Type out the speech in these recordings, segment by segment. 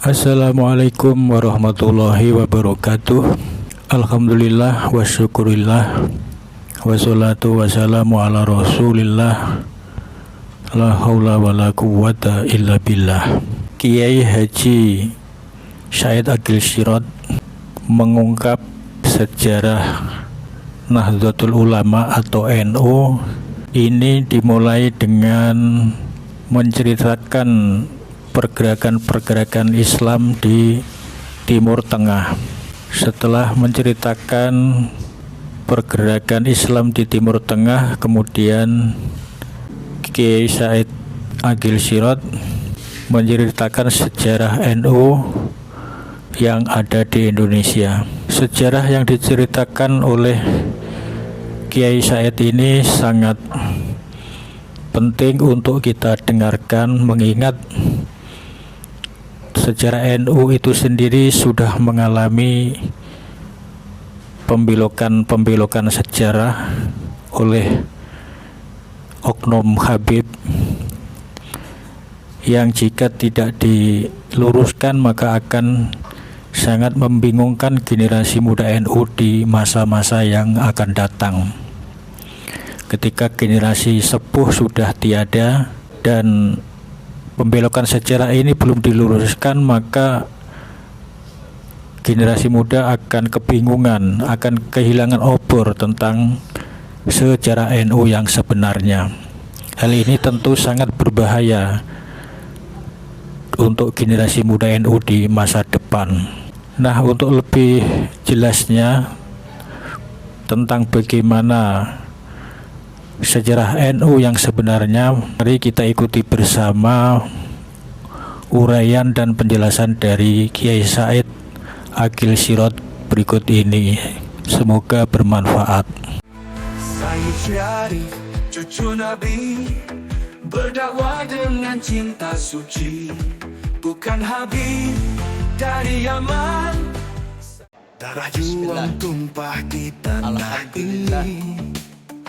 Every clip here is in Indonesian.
Assalamualaikum warahmatullahi wabarakatuh. Alhamdulillah wa syukurillah, wassalatu wassalamu ala rasulillah, la haula wa la quwwata illa billah. Kiai Haji Said Agil Sirot mengungkap sejarah Nahdlatul Ulama atau NU ini dimulai dengan menceritakan pergerakan-pergerakan Islam di Timur Tengah. Setelah menceritakan pergerakan Islam di Timur Tengah, kemudian Kiai Said Agil Sirot menceritakan sejarah NU yang ada di Indonesia. Sejarah yang diceritakan oleh Kiai Said ini sangat penting untuk kita dengarkan, mengingat sejarah NU itu sendiri sudah mengalami pembelokan sejarah oleh oknum Habib yang jika tidak diluruskan maka akan sangat membingungkan generasi muda NU di masa-masa yang akan datang. Ketika generasi sepuh sudah tiada dan pembelokan sejarah ini belum diluruskan, maka generasi muda akan kebingungan, akan kehilangan obor tentang sejarah NU yang sebenarnya. Hal ini tentu sangat berbahaya untuk generasi muda NU di masa depan. Nah, untuk lebih jelasnya tentang bagaimana sejarah NU yang sebenarnya, mari kita ikuti bersama uraian dan penjelasan dari Kiai Said Agil Sirot berikut ini. Semoga bermanfaat. Saya Syari, cucu Nabi, berdakwah dengan cinta suci, bukan Habib dari Yaman. Darah juang tumpah di tanah ini,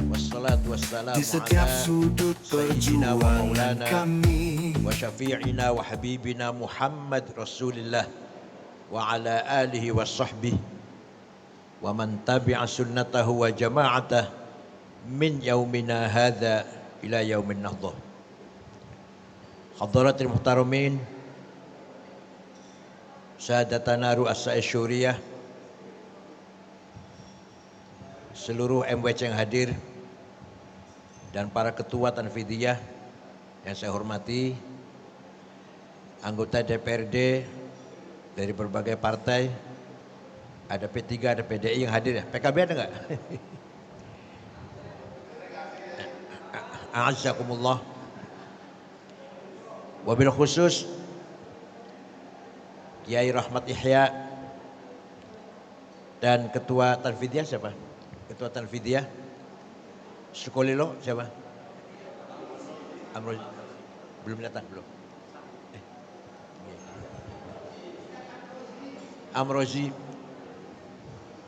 wassalatu wassalamu di setiap sudut perjuangan kami, wa syafi'ina wa habibina Muhammad Rasulillah wa ala alihi wa sahbihi wa man tabi'a sunnatahu wa jama'atah min yaumina hadha ila yaumin nahdah. Hadaratul muhtaramin, sadatana ru'asa syuriyah, seluruh MWC yang hadir, dan para ketua Tanfidiyah yang saya hormati, anggota DPRD dari berbagai partai, ada P3, ada PDI yang hadir ya. PKB ada enggak? A'azzakumullah. Wabil khusus Kiai Rahmat Ihya dan Ketua Tanfidiyah siapa? Ketua Tanfidiyah Sukolilo siapa? Amrozi belum datang belum? Amrozi,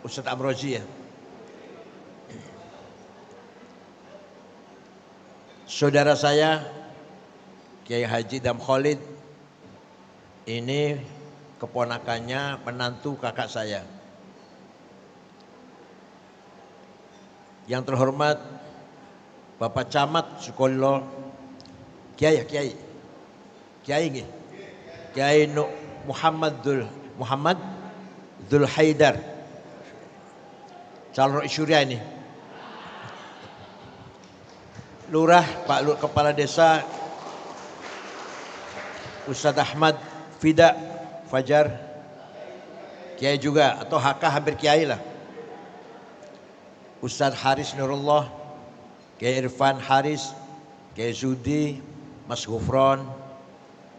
Ustadz Amrozi ya. Saudara saya Kiai Haji Dam Khalid ini keponakannya menantu kakak saya. Yang terhormat Bapak Camat Sukolilo, Kiai nggih. Kiai Muhammad Dzul Haidar, calon Syuriah ini. Lurah, Pak Kepala Desa Ustadz Ahmad Fida Fajar, Kiai juga atau HK hampir Kiai lah. Ustadz Haris Nurullah, Kiai Irfan Haris, Kiai Zudi, Mas Gufron,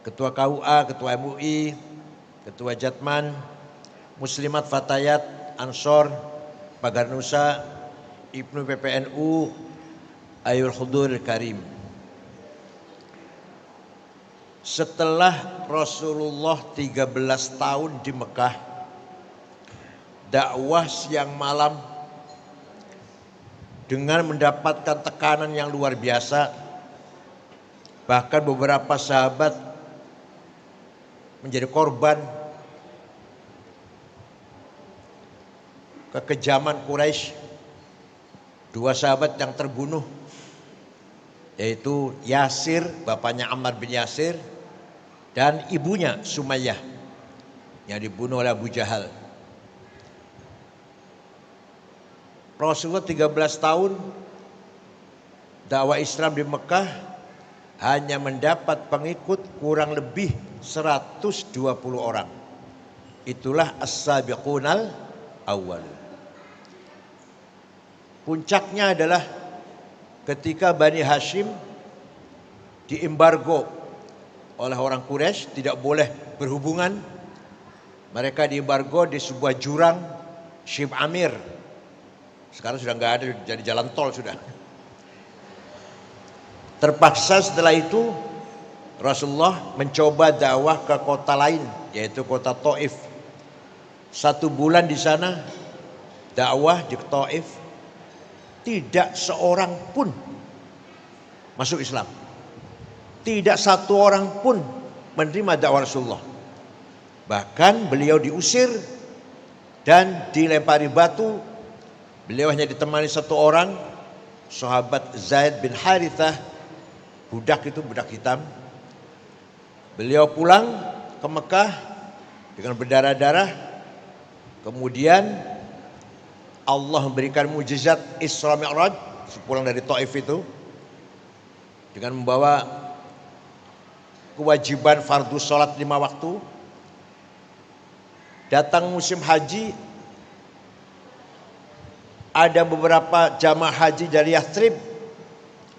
Ketua KUA, Ketua MUI, Ketua Jatman, Muslimat Fatayat, Ansor, Pagar Nusa, Ibnu PPNU, Ayul Huduril Karim. Setelah Rasulullah 13 tahun di Mekah, dakwah siang malam dengan mendapatkan tekanan yang luar biasa, bahkan beberapa sahabat menjadi korban kekejaman Quraisy. Dua sahabat yang terbunuh, yaitu Yasir, bapaknya Ammar bin Yasir, dan ibunya Sumayyah yang dibunuh oleh Abu Jahal. Rasulullah 13 tahun dakwah Islam di Mekah hanya mendapat pengikut kurang lebih 120 orang. Itulah as-sabiqunal awwal. Puncaknya adalah ketika Bani Hashim diembargo oleh orang Quraisy, tidak boleh berhubungan. Mereka diembargo di sebuah jurang Syib Amir. Sekarang sudah nggak ada, jadi jalan tol sudah. Terpaksa setelah itu Rasulullah mencoba dakwah ke kota lain, yaitu kota Taif. 1 bulan di sana dakwah di Taif, tidak seorang pun masuk Islam. Tidak satu orang pun menerima dakwah Rasulullah. Bahkan beliau diusir dan dilempari batu. Beliau hanya ditemani 1 orang, sahabat Zaid bin Harithah, budak hitam. Beliau pulang ke Mekah dengan berdarah-darah. Kemudian Allah memberikan mukjizat Isra Mi'raj sepulang dari Taif itu, dengan membawa kewajiban fardu sholat 5 waktu. Datang musim haji, ada beberapa jamaah haji dari Yathrib.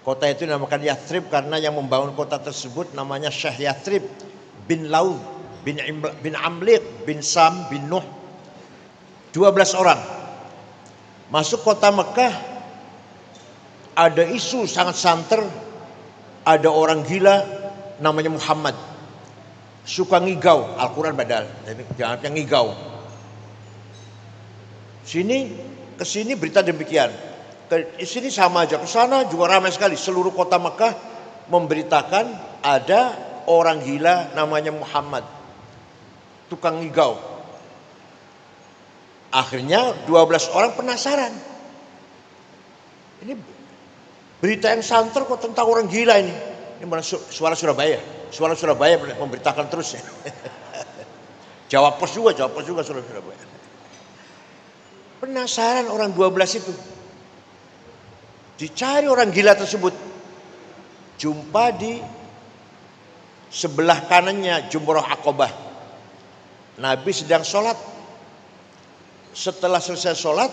Kota itu dinamakan Yathrib karena yang membangun kota tersebut namanya Syekh Yathrib bin Laud bin Amliq bin Sam bin Nuh. 12 orang masuk kota Mekah. Ada isu sangat santer, ada orang gila namanya Muhammad, suka ngigau Al-Quran padahal, tapi jangan ngigau. Kesini berita demikian, ke sini sama aja, ke sana juga ramai sekali. Seluruh kota Mekah memberitakan ada orang gila namanya Muhammad, tukang ngigau. Akhirnya 12 orang penasaran. Ini berita yang santer kok tentang orang gila ini. Ini mana suara Surabaya. Suara Surabaya memberitakan terus ya. Jawab pos juga suara Surabaya. Penasaran orang 12 itu. Dicari orang gila tersebut. Jumpa di sebelah kanannya Jumrah Aqabah. Nabi sedang sholat. Setelah selesai sholat,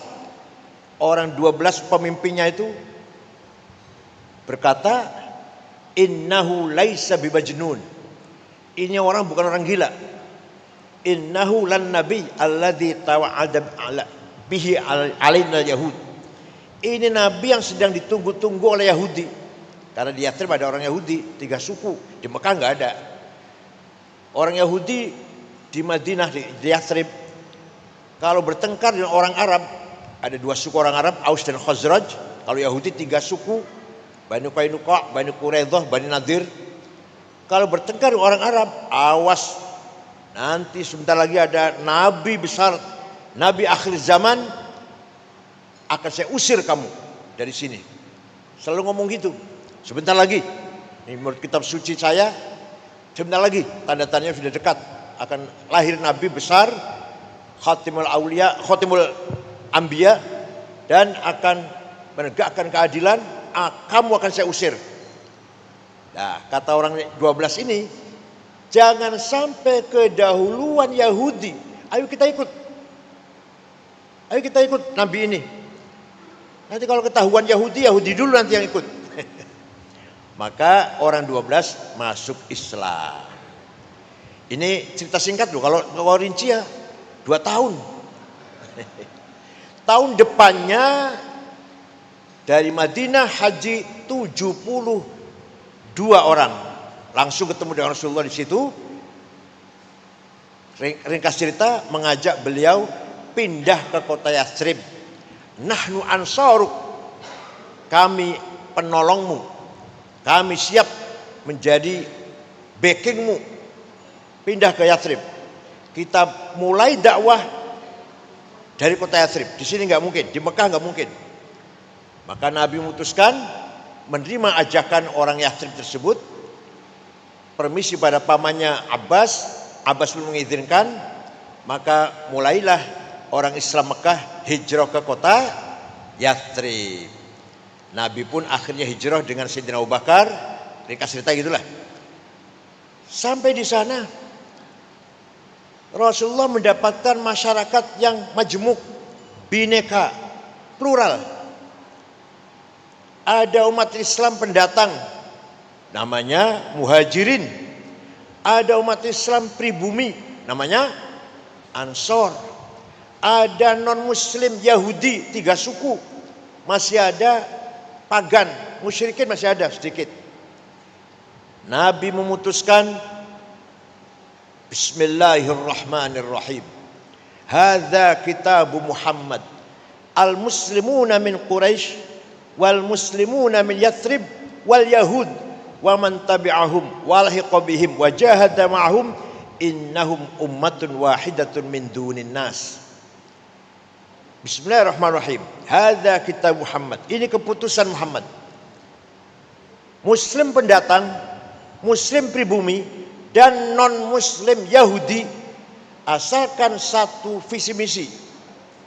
orang 12 pemimpinnya itu berkata, innahu laisa bimajnun. Ini orang bukan orang gila. Innahu lan nabi alladzi tawa'ada bihi alaina yahud. Ini nabi yang sedang ditunggu-tunggu oleh Yahudi. Karena di Yathrib ada orang Yahudi, 3 suku. Di Mekah enggak ada. Orang Yahudi di Madinah, di Yathrib, kalau bertengkar dengan orang Arab, ada 2 suku orang Arab, Aus dan Khazraj. Kalau Yahudi 3 suku, Bani Qainuqa, Bani Quraidah, Bani Nadir. Kalau bertengkar dengan orang Arab, awas, nanti sebentar lagi ada nabi besar, nabi akhir zaman, akan saya usir kamu dari sini. Selalu ngomong gitu. Sebentar lagi, ini menurut kitab suci saya, sebentar lagi tanda-tandanya sudah dekat, akan lahir nabi besar, Khatimul Aulia, Khatimul Anbiya, dan akan menegakkan keadilan. Kamu akan saya usir. Nah, kata orang 12 ini, jangan sampai kedahuluan Yahudi. Ayo kita ikut Nabi ini. Nanti kalau ketahuan Yahudi dulu nanti yang ikut. Maka orang 12 masuk Islam. Ini cerita singkat loh. Kalau rinci ya 2 tahun. Tahun depannya dari Madinah haji 72 orang. Langsung ketemu dengan Rasulullah di situ. Ringkas cerita, mengajak beliau pindah ke kota Yathrib. Nahnu ansaruk, kami penolongmu. Kami siap menjadi backingmu. pindah ke Yathrib. Kita mulai dakwah dari kota Yathrib. Di sini nggak mungkin, di Mekah nggak mungkin. Maka Nabi memutuskan menerima ajakan orang Yathrib tersebut. Permisi pada pamannya Abbas belum mengizinkan, maka mulailah orang Islam Mekah hijrah ke kota Yathrib. Nabi pun akhirnya hijrah dengan Sayyidina Abu Bakar, ringkas cerita gitulah. Sampai di sana Rasulullah mendapatkan masyarakat yang majmuk, bineka, plural. Ada umat Islam pendatang, namanya muhajirin. Ada umat Islam pribumi, namanya Ansor. Ada non-muslim Yahudi, 3 suku. Masih ada pagan, musyrikin masih ada sedikit. Nabi memutuskan, Bismillahirrahmanirrahim. Hadza kitabu Muhammad. Al-muslimuna min Quraisy wal muslimuna min Yathrib wal Yahud wa man tabi'ahum wa lahiqa bihim wa jahada ma'hum innahum ummatun wahidatun min dunin nas. Bismillahirrahmanirrahim. Hadza kitab Muhammad. Ini keputusan Muhammad. Muslim pendatang, muslim pribumi, dan non-muslim Yahudi, asalkan satu visi misi,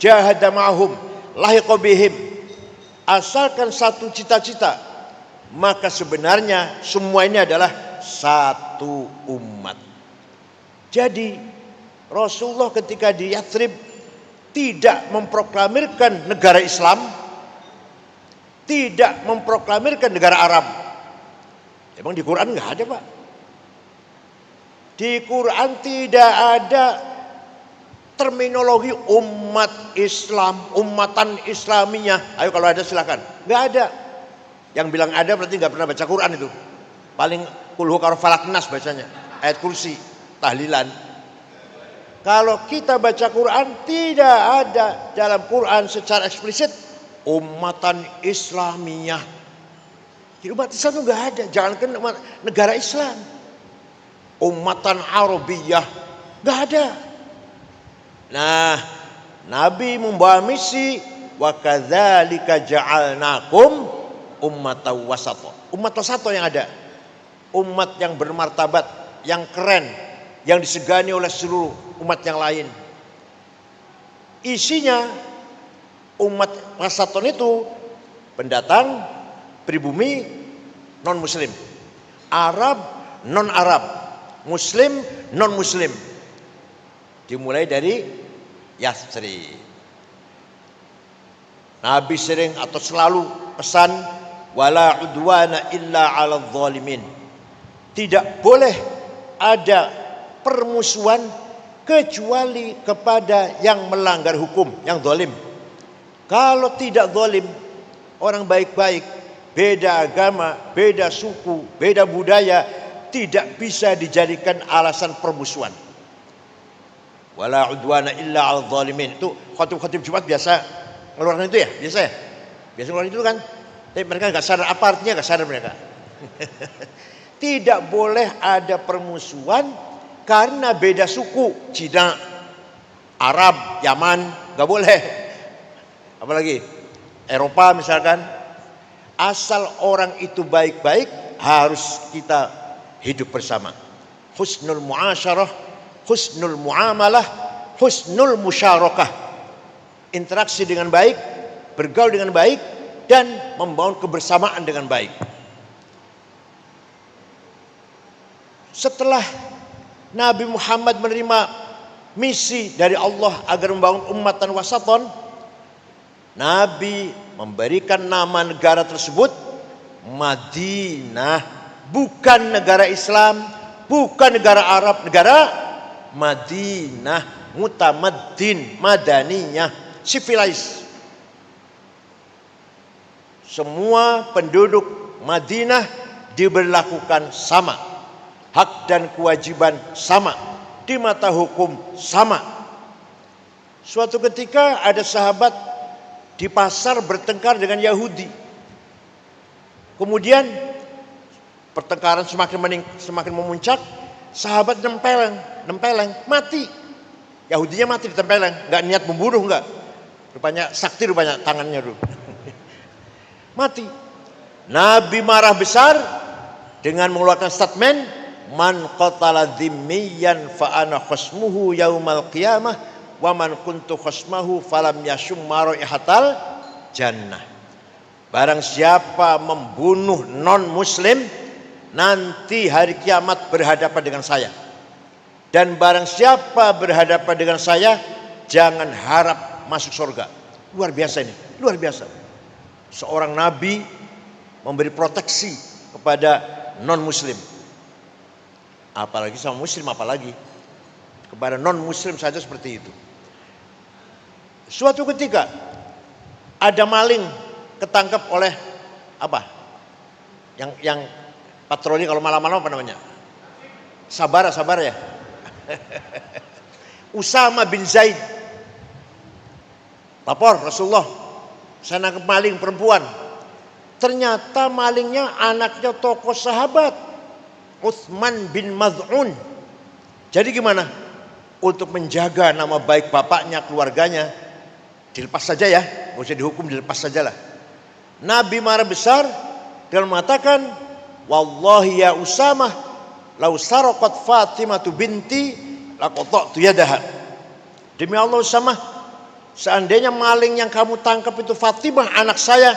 jahada ma'hum, lahiqa bihim, asalkan satu cita-cita, maka sebenarnya semua ini adalah satu umat. Jadi Rasulullah ketika di Yathrib tidak memproklamirkan negara Islam, tidak memproklamirkan negara Arab. Emang di Quran nggak ada, Pak. Di Quran tidak ada terminologi umat Islam, umatan Islamiyah. Ayo kalau ada silakan. Nggak ada. Yang bilang ada berarti nggak pernah baca Quran itu. Paling kulhu karo falak nas bacanya. Ayat kursi, tahlilan. Kalau kita baca Quran tidak ada dalam Quran secara eksplisit umatan Islamiyah. Jadi umat Islam itu nggak ada. Jangankan negara Islam. Umatan Arabiyah nggak ada. Nah, Nabi membawa misi wa kadzalika ja'alnakum ummatan wasata. Umat wasata yang ada. Umat yang bermartabat, yang keren, yang disegani oleh seluruh umat yang lain. Isinya umat wasaton itu pendatang, pribumi, non-muslim, Arab, non-Arab, Muslim, non-Muslim. Dimulai dari Yathrib. Nabi sering atau selalu pesan, wala udwana illa 'alal zalimin. Tidak boleh ada permusuhan kecuali kepada yang melanggar hukum, yang zalim. Kalau tidak zalim, orang baik-baik, beda agama, beda suku, beda budaya, tidak bisa dijadikan alasan permusuhan. Wala udwana illa 'alal zalimin. Itu khatib-khatib Jumat biasa ngeluarin itu ya, biasa ya. Biasa ngeluarin itu kan. Tapi mereka enggak sadar apa artinya, enggak sadar mereka. Tidak boleh ada permusuhan karena beda suku, Cina, Arab, Yaman, enggak boleh. Apalagi Eropa misalkan. Asal orang itu baik-baik, harus kita hidup bersama. Husnul muasyarah, husnul muamalah, husnul musyarakah. Interaksi dengan baik, bergaul dengan baik, dan membangun kebersamaan dengan baik. Setelah Nabi Muhammad menerima misi dari Allah agar membangun ummatan wasaton, Nabi memberikan nama negara tersebut Madinah. Bukan negara Islam, bukan negara Arab, negara Madinah, mutamaddin, madaniyah, civilized. Semua penduduk Madinah diberlakukan sama, hak dan kewajiban sama, di mata hukum sama. Suatu ketika ada sahabat di pasar bertengkar dengan Yahudi. Kemudian pertengkaran semakin memuncak. Sahabat nempeleng, mati. Yahudinya mati ditempeleng, nggak niat membunuh, nggak. Rupanya sakti tangannya dulu. Mati. Nabi marah besar dengan mengeluarkan statement, man qatala dhimmiyan fa ana khasmuhu yaumal qiyamah wa man kuntu khasmahu falam yashum maraihatal jannah. Barang siapa membunuh non muslim, nanti hari kiamat berhadapan dengan saya. Dan barang siapa berhadapan dengan saya, jangan harap masuk surga. Luar biasa ini, luar biasa. Seorang nabi memberi proteksi kepada non muslim. Apalagi sama muslim, apalagi kepada non muslim saja seperti itu. Suatu ketika ada maling ketangkap oleh apa? Yang patroli kalau malam-malam apa namanya? Sabar ya. Usama bin Zaid lapor Rasulullah, saya nangkep maling perempuan. Ternyata malingnya anaknya tokoh sahabat Utsman bin Maz'un. Jadi gimana? Untuk menjaga nama baik bapaknya, keluarganya, dilepas saja ya, nggak usah dihukum, dilepas saja lah. Nabi marah besar dan mengatakan, wallahi ya Usamah, lau saraqat Fatimah binti laqata'tu yadaha. Demi Allah Usamah, seandainya maling yang kamu tangkap itu Fatimah anak saya,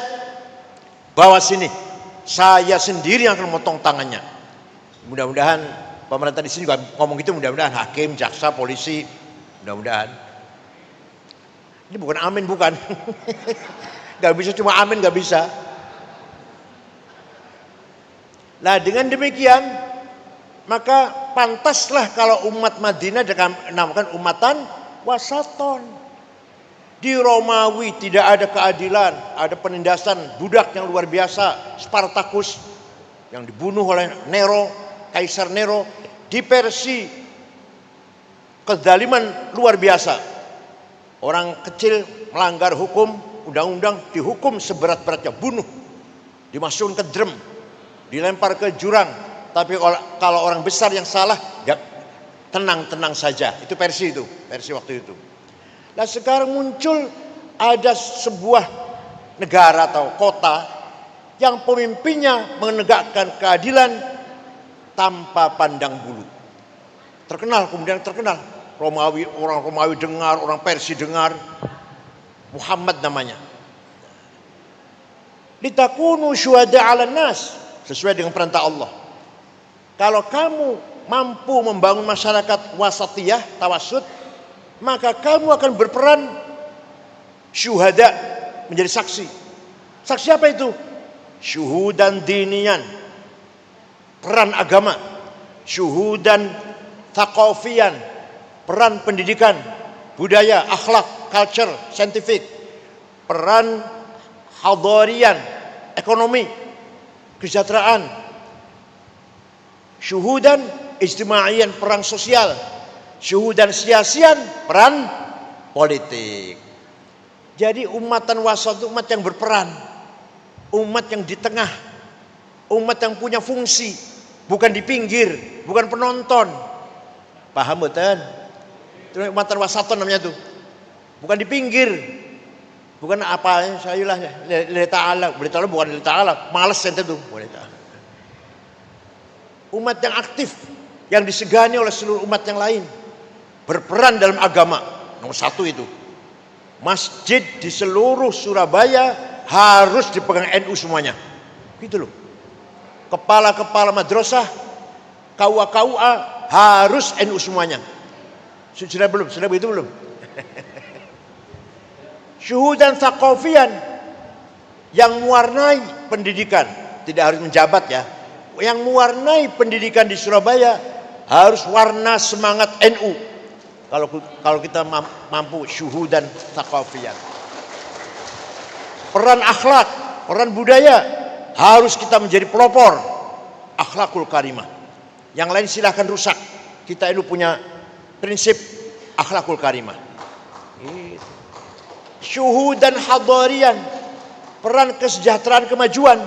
bawa sini, saya sendiri yang akan memotong tangannya. Mudah-mudahan pemerintah di sini juga ngomong gitu, mudah-mudahan hakim, jaksa, polisi, mudah-mudahan. Ini bukan amin, bukan. Gak bisa cuma amin, gak bisa. Nah dengan demikian, maka pantaslah kalau umat Madinah dinamakan umatan wasaton. Di Romawi tidak ada keadilan, ada penindasan budak yang luar biasa, Spartacus yang dibunuh oleh Nero, Kaisar Nero. Di Persia kezaliman luar biasa. Orang kecil melanggar hukum, undang-undang dihukum seberat-beratnya, bunuh, dimasukkan ke drum, dilempar ke jurang. Tapi kalau orang besar yang salah, ya tenang-tenang saja. Itu Persia waktu itu. Nah sekarang muncul ada sebuah negara atau kota yang pemimpinnya menegakkan keadilan tanpa pandang bulu. Terkenal, kemudian terkenal. Orang Romawi dengar, orang Persia dengar. Muhammad namanya. Litakunu syuhada 'alan nas, sesuai dengan perintah Allah. Kalau kamu mampu membangun masyarakat wasatiyah, tawassut, maka kamu akan berperan syuhada, menjadi saksi. Saksi apa itu? Syuhudan dinian, peran agama. Syuhudan thaqafiyan, peran pendidikan, budaya, akhlak, culture, scientific. Peran hadarian, ekonomi, kesejahteraan. Syuhudan ijtimaiyan, peran sosial. Syuhudan siasian, peran politik. Jadi umatan wasat itu umat yang berperan, umat yang di tengah, umat yang punya fungsi, bukan di pinggir, bukan penonton. Paham betul? Itu umatan wasaton namanya tuh. Bukan di pinggir, bukan apa saya lah lillahi ta'ala, bukan lillahi ta'ala, malas ente tuh. Umat yang aktif, yang disegani oleh seluruh umat yang lain, berperan dalam agama. Nomor satu itu, masjid di seluruh Surabaya harus dipegang NU semuanya, gitu loh. Kepala-kepala madrasah, KUA harus NU semuanya. Sudah belum? Sudah begitu belum? Syuhudan thaqafiyan, yang mewarnai pendidikan, tidak harus menjabat ya. Yang mewarnai pendidikan di Surabaya harus warna semangat NU. Kalau kita mampu syuhudan thaqafiyan. Peran akhlak, peran budaya harus kita menjadi pelopor akhlakul karimah. Yang lain silahkan rusak. Kita ini punya prinsip akhlakul karimah. Syuhudan hadarian, peran kesejahteraan kemajuan.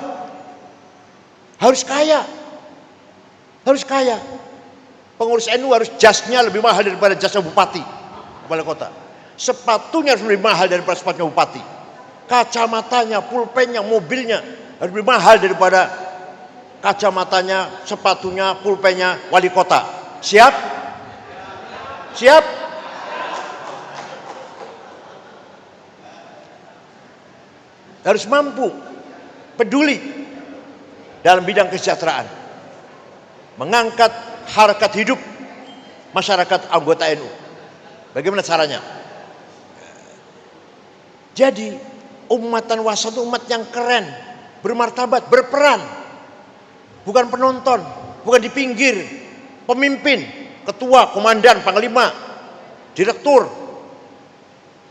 Harus kaya. Pengurus NU harus jasnya lebih mahal daripada jasnya bupati, kepala kota. Sepatunya harus lebih mahal daripada sepatunya bupati. Kacamatanya, pulpennya, mobilnya harus lebih mahal daripada kacamatanya, sepatunya, pulpennya wali kota. Siap? Siap? Harus mampu, peduli dalam bidang kesejahteraan, mengangkat harkat hidup masyarakat anggota NU. Bagaimana caranya? Jadi umatan wasat itu umat yang keren, bermartabat, berperan, bukan penonton, bukan di pinggir, pemimpin, ketua, komandan, panglima, direktur,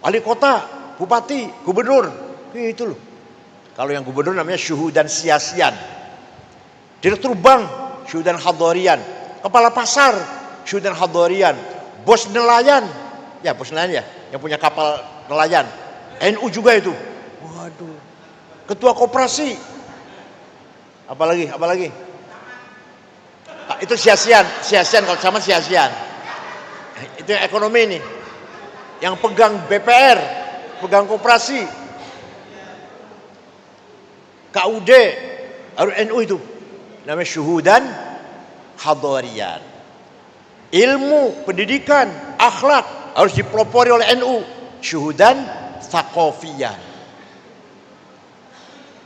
wali kota, bupati, gubernur, gitu loh. Kalau yang gubernur namanya syuhudan siasian, direktur bank syuhudan hadorian, kepala pasar syuhudan hadorian, bos nelayan, ya bos nelayan ya, yang punya kapal nelayan, NU juga itu. Waduh, ketua koperasi, apalagi, itu siasian kalau sama siasian. Itu yang ekonomi ini, yang pegang BPR, pegang koperasi, KUD, harus NU itu, namanya syuhudan hadorian. Ilmu, pendidikan, akhlak harus dipelopori oleh NU, syuhudan thaqafiyan.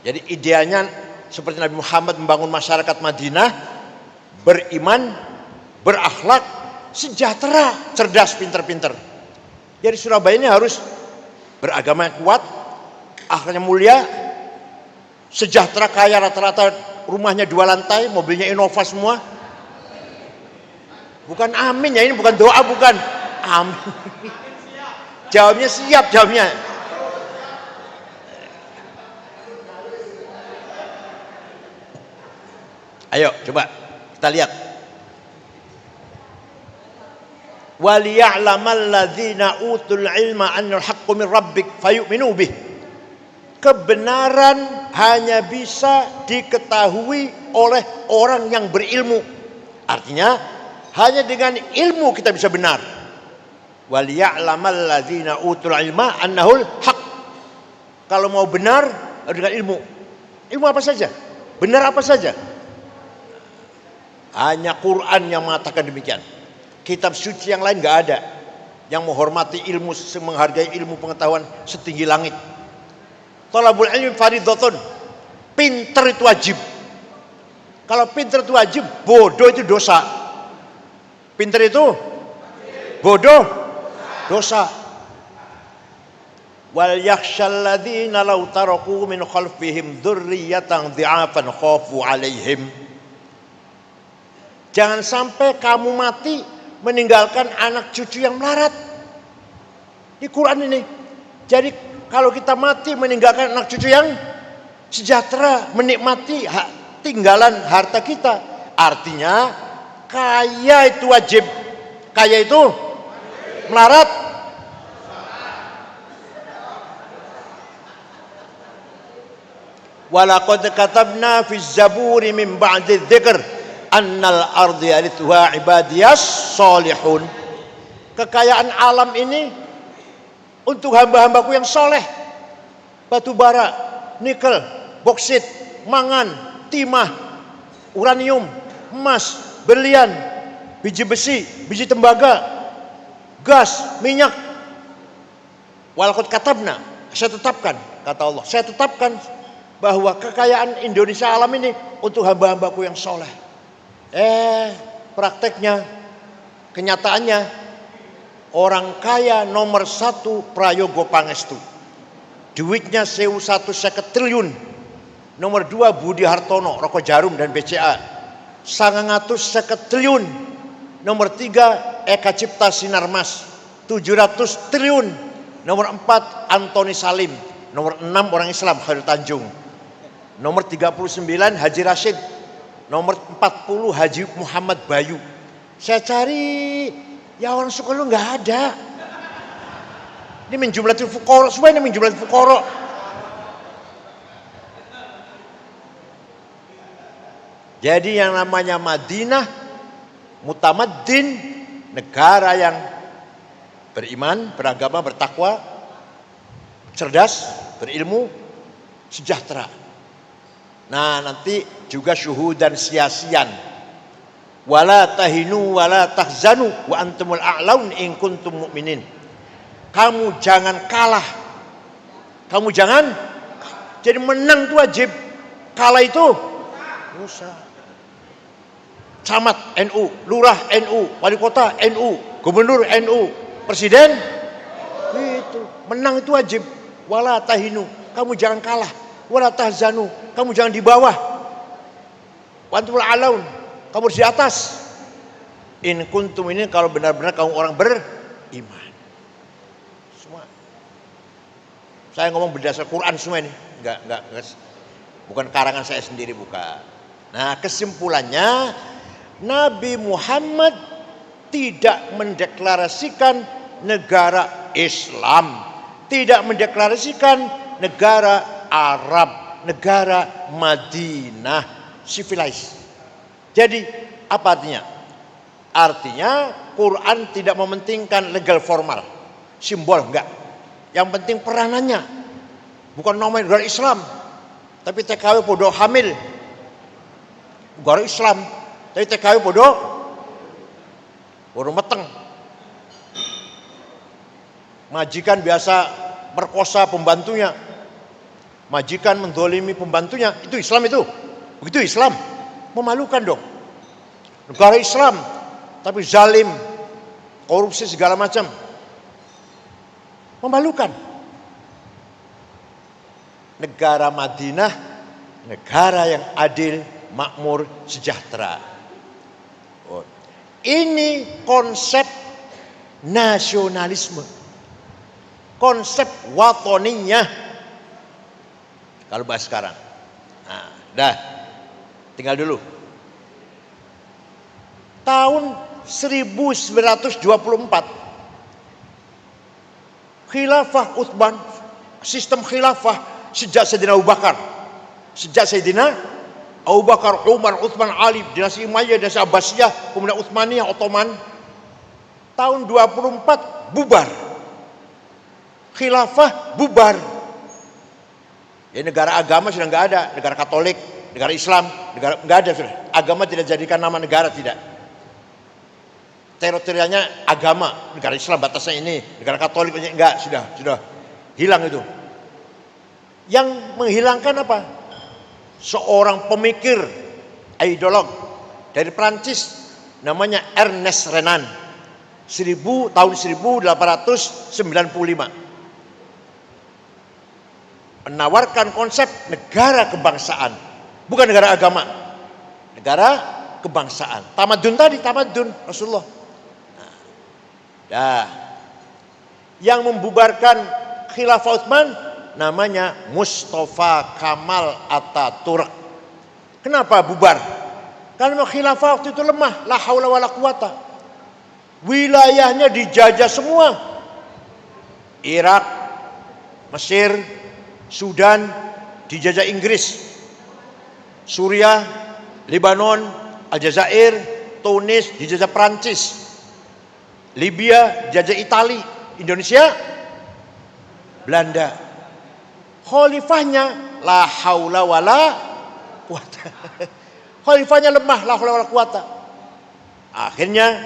Jadi idealnya seperti Nabi Muhammad membangun masyarakat Madinah, beriman, berakhlak, sejahtera, cerdas, pinter-pinter. Jadi Surabaya ini harus beragama yang kuat, akhlaknya mulia, sejahtera, kaya, rata-rata rumahnya 2 lantai, mobilnya Innova semua. Bukan amin ya, ini bukan doa, bukan amin. Jawabnya siap, jawabnya. Ayo coba kita lihat. Waliya'lamal ladzina utul ilma annal haqqu min rabbik fayu'minu bih. Kebenaran hanya bisa diketahui oleh orang yang berilmu. Artinya hanya dengan ilmu kita bisa benar. Waliya'lamal ladzina utul ilma annahul haq. Kalau mau benar harus dengan ilmu. Ilmu apa saja? Benar apa saja? Hanya Quran yang mengatakan demikian. Kitab suci yang lain nggak ada yang menghormati ilmu, menghargai ilmu pengetahuan setinggi langit. Thalabul ilmi fardhatun. Pinter itu wajib. Kalau pinter itu wajib, bodoh itu dosa. Pinter itu bodoh, dosa. Wal yakhshal ladzina law taraku min khalfihim dzurriyyatan dhi'afan khafu 'alaihim. Jangan sampai kamu mati meninggalkan anak cucu yang melarat. Di Quran ini. Jadi kalau kita mati meninggalkan anak cucu yang sejahtera, menikmati tinggalan harta kita. Artinya kaya itu wajib. Kaya itu melarat. Walaqad katabna fi zaburi min ba'di dzikr annal ardi yarithuha ibadiyas solihun. Kekayaan alam ini untuk hamba-hambaku yang soleh. Batu bara, nikel, boksit, mangan, timah, uranium, emas, berlian, biji besi, biji tembaga, gas, minyak. Walaqad katabna, saya tetapkan, kata Allah, saya tetapkan bahwa kekayaan Indonesia alam ini untuk hamba-hambaku yang soleh. Prakteknya, kenyataannya, orang kaya nomor 1 Prayogo Pangestu, duitnya 1.150 triliun. Nomor 2 Budi Hartono, Rokok Jarum dan BCA, 950 triliun. Nomor 3 Eka Cipta Sinarmas, 700 triliun. Nomor 4 Antoni Salim. Nomor 6 orang Islam Khairul Tanjung. Nomor 39 Haji Rashid. Nomor 40 Haji Muhammad Bayu. Saya cari, ya orang Sukarno nggak ada. Ini min jumlatil fuqara, semua ini min jumlatil fuqara. Jadi yang namanya Madinah mutamaddin, negara yang beriman, beragama, bertakwa, cerdas, berilmu, sejahtera. Nah, nanti juga syuhudan siyasian. Wala tahinu wala tahzanu wa antumul a'laun in kuntum mu'minin. Kamu jangan kalah. Kamu jangan. Jadi menang itu wajib. Kalah itu usah. Camat NU, lurah NU, wali kota NU, gubernur NU, presiden itu menang itu wajib. Wala tahinu, kamu jangan kalah. Wala tahzanu, kamu jangan di bawah. Wa antumul a'laun, kamu harus di atas. In kuntum ini kalau benar-benar kamu orang beriman. Semua. Saya ngomong berdasar Quran semua ini. Enggak, bukan karangan saya sendiri, bukan. Nah, kesimpulannya Nabi Muhammad tidak mendeklarasikan negara Islam, tidak mendeklarasikan negara Arab, negara Madinah, civilized. Jadi apa artinya? Artinya Quran tidak mementingkan legal formal, simbol enggak. Yang penting peranannya. Bukan nama negara Islam, tapi TKW podo hamil. Negara Islam, tapi TKW podo meteng. Majikan biasa merkosa pembantunya, majikan mendolimi pembantunya, itu Islam itu. Begitu Islam, memalukan dong. Negara Islam, tapi zalim, korupsi segala macam, memalukan. Negara Madinah, negara yang adil, makmur, sejahtera. Ini konsep nasionalisme, konsep watoniyah. Kalau bahas sekarang, nah, dah, tinggal dulu. Tahun 1924, Khilafah Utsman, sistem khilafah sejak Sayyidina Abu Bakar, Umar, Utsman, Ali, dinasti Umayyah, dinasti Abbasiyah, kemudian Utsmaniyah, Ottoman. Tahun 24 bubar, khilafah bubar. Ya, negara agama sudah nggak ada, negara Katolik, negara Islam, negara nggak ada sudah. Agama tidak jadikan nama negara, tidak. Teritorialnya agama, negara Islam batasnya ini, negara Katolik enggak, sudah hilang itu. Yang menghilangkan apa? Seorang pemikir, ideolog dari Prancis, namanya Ernest Renan, tahun 1895, menawarkan konsep negara kebangsaan, bukan negara agama, negara kebangsaan. Tamadun tadi, tamadun Rasulullah. Nah, yang membubarkan Khilafah Utsman namanya Mustafa Kamal Ataturk. Kenapa bubar? Karena khilafah waktu itu lemah, la haula wala quwata. Wilayahnya dijajah semua. Irak, Mesir, Sudan dijajah Inggris. Suriah, Lebanon, Aljazair, Tunis dijajah Prancis. Libya dijajah Itali, Indonesia Belanda. Khalifahnya la haula wala quwata. Khalifahnya lemah, la haula wala quwata. Akhirnya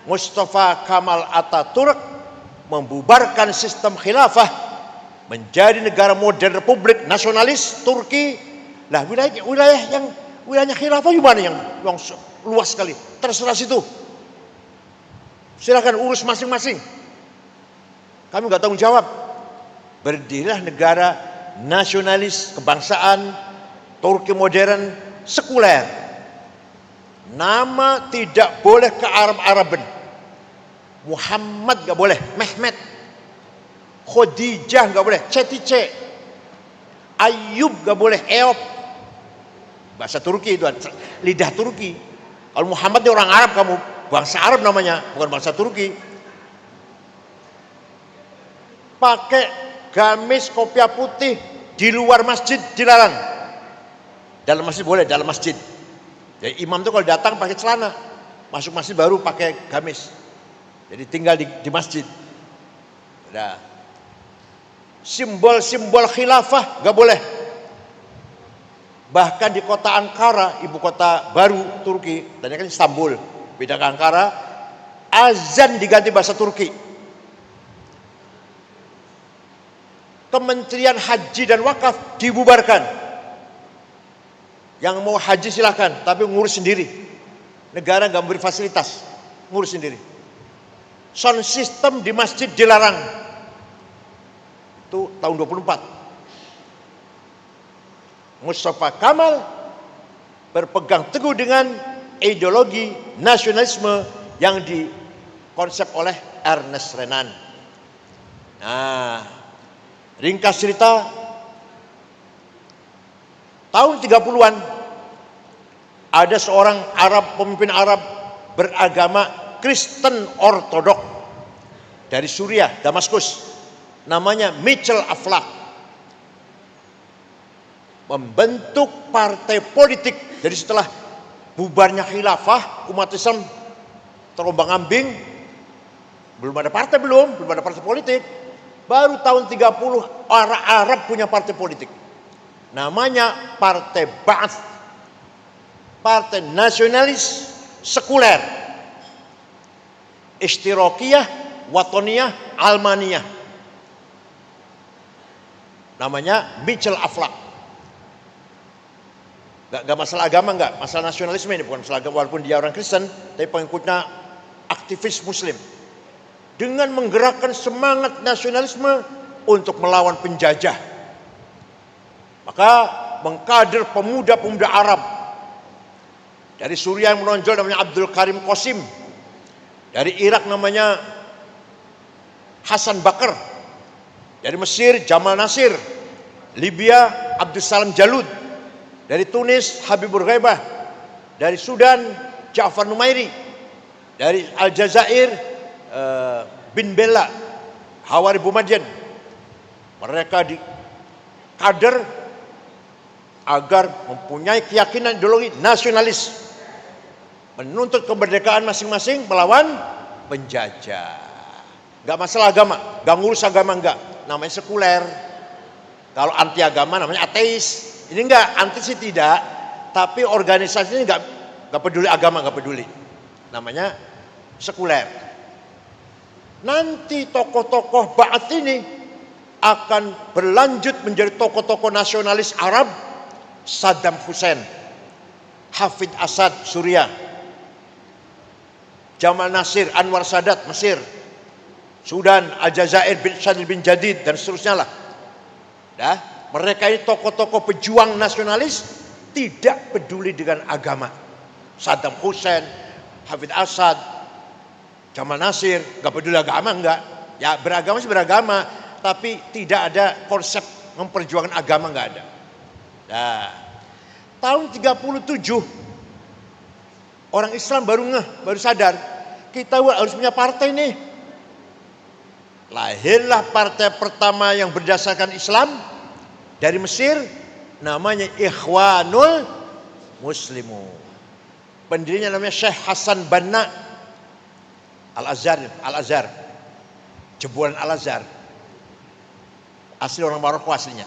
Mustafa Kamal Ataturk membubarkan sistem khilafah menjadi negara modern republik nasionalis Turki. Lah wilayahnya khilafah gimana yang luas sekali. Terserah situ. Silakan urus masing-masing. Kami nggak tanggung jawab. Berdirilah negara nasionalis kebangsaan Turki modern sekuler. Nama tidak boleh ke Arab-Araban. Muhammad nggak boleh, Mehmet. Khadijah nggak boleh, Cetice. Ayub nggak boleh, Eop. Bahasa Turki itu, lidah Turki. Kalau Muhammad ini orang Arab, kamu bangsa Arab namanya, bukan bangsa Turki. Pakai gamis kopiah putih di luar masjid dilarang. Dalam masjid boleh, dalam masjid. Jadi imam itu kalau datang pakai celana. masuk masjid baru pakai gamis. Jadi tinggal di masjid. Nah, simbol-simbol khilafah gak boleh. Bahkan di kota Ankara, ibu kota baru Turki, tadinya kan Istanbul, beda ke Ankara, azan diganti bahasa Turki. Kementerian Haji dan Wakaf dibubarkan. Yang mau haji silahkan, tapi ngurus sendiri. Negara gak memberi fasilitas, ngurus sendiri. Sound system di masjid dilarang. Itu tahun 24. Mustafa Kamal berpegang teguh dengan ideologi nasionalisme yang dikonsep oleh Ernest Renan. Nah, ringkas cerita, tahun 30-an ada seorang pemimpin Arab beragama Kristen Ortodok dari Suriah, Damaskus, namanya Mitchell Aflaq, membentuk partai politik. Jadi setelah bubarnya khilafah, umat Islam terombang-ambing, belum ada partai politik. Baru tahun 30 orang Arab punya partai politik. Namanya Partai Ba'ath, partai nasionalis sekuler, Ishtirakiyah, Watoniyah, Almaniyah. Namanya Mitchell Aflaq. Gak masalah agama, gak masalah nasionalisme ini, bukan masalah agama, walaupun dia orang Kristen, tapi pengikutnya aktivis Muslim. Dengan menggerakkan semangat nasionalisme untuk melawan penjajah, maka mengkader pemuda-pemuda Arab. Dari Suriah yang menonjol namanya Abdul Karim Qasim, dari Irak namanya Hasan Bakr, dari Mesir Jamal Nasir, Libya Abdus Salam Jalud, dari Tunis Habibur Ghaibah, dari Sudan Ja'far Numairi, dari Aljazair bin Bella, Hawari Boumediene. Mereka dikader agar mempunyai keyakinan ideologi nasionalis, menuntut kemerdekaan masing-masing melawan penjajah. Gak masalah agama, gak ngurus agama, enggak, namanya sekuler. Kalau anti agama namanya ateis. Ini enggak, anti sih tidak, tapi organisasinya gak peduli agama, gak peduli, namanya sekuler. Nanti tokoh-tokoh Ba'ath ini akan berlanjut menjadi tokoh-tokoh nasionalis Arab. Saddam Hussein, Hafid Asad Suriah, Jamal Nasir, Anwar Sadat Mesir, Sudan Aljazair bin Syadil bin Jadid, dan seterusnya lah. Mereka ini tokoh-tokoh pejuang nasionalis, tidak peduli dengan agama. Saddam Hussein, Hafid Asad, Jamal Nasir, gak peduli agama, enggak. Ya beragama sih beragama, tapi tidak ada konsep memperjuangkan agama, enggak ada. Nah, tahun 37 orang Islam baru sadar, kita harus punya partai nih. Lahirlah partai pertama yang berdasarkan Islam dari Mesir, namanya Ikhwanul Muslimun. Pendirinya namanya Syekh Hasan Banna Al-Azhar, jebolan Al-Azhar, asli orang Maroko aslinya.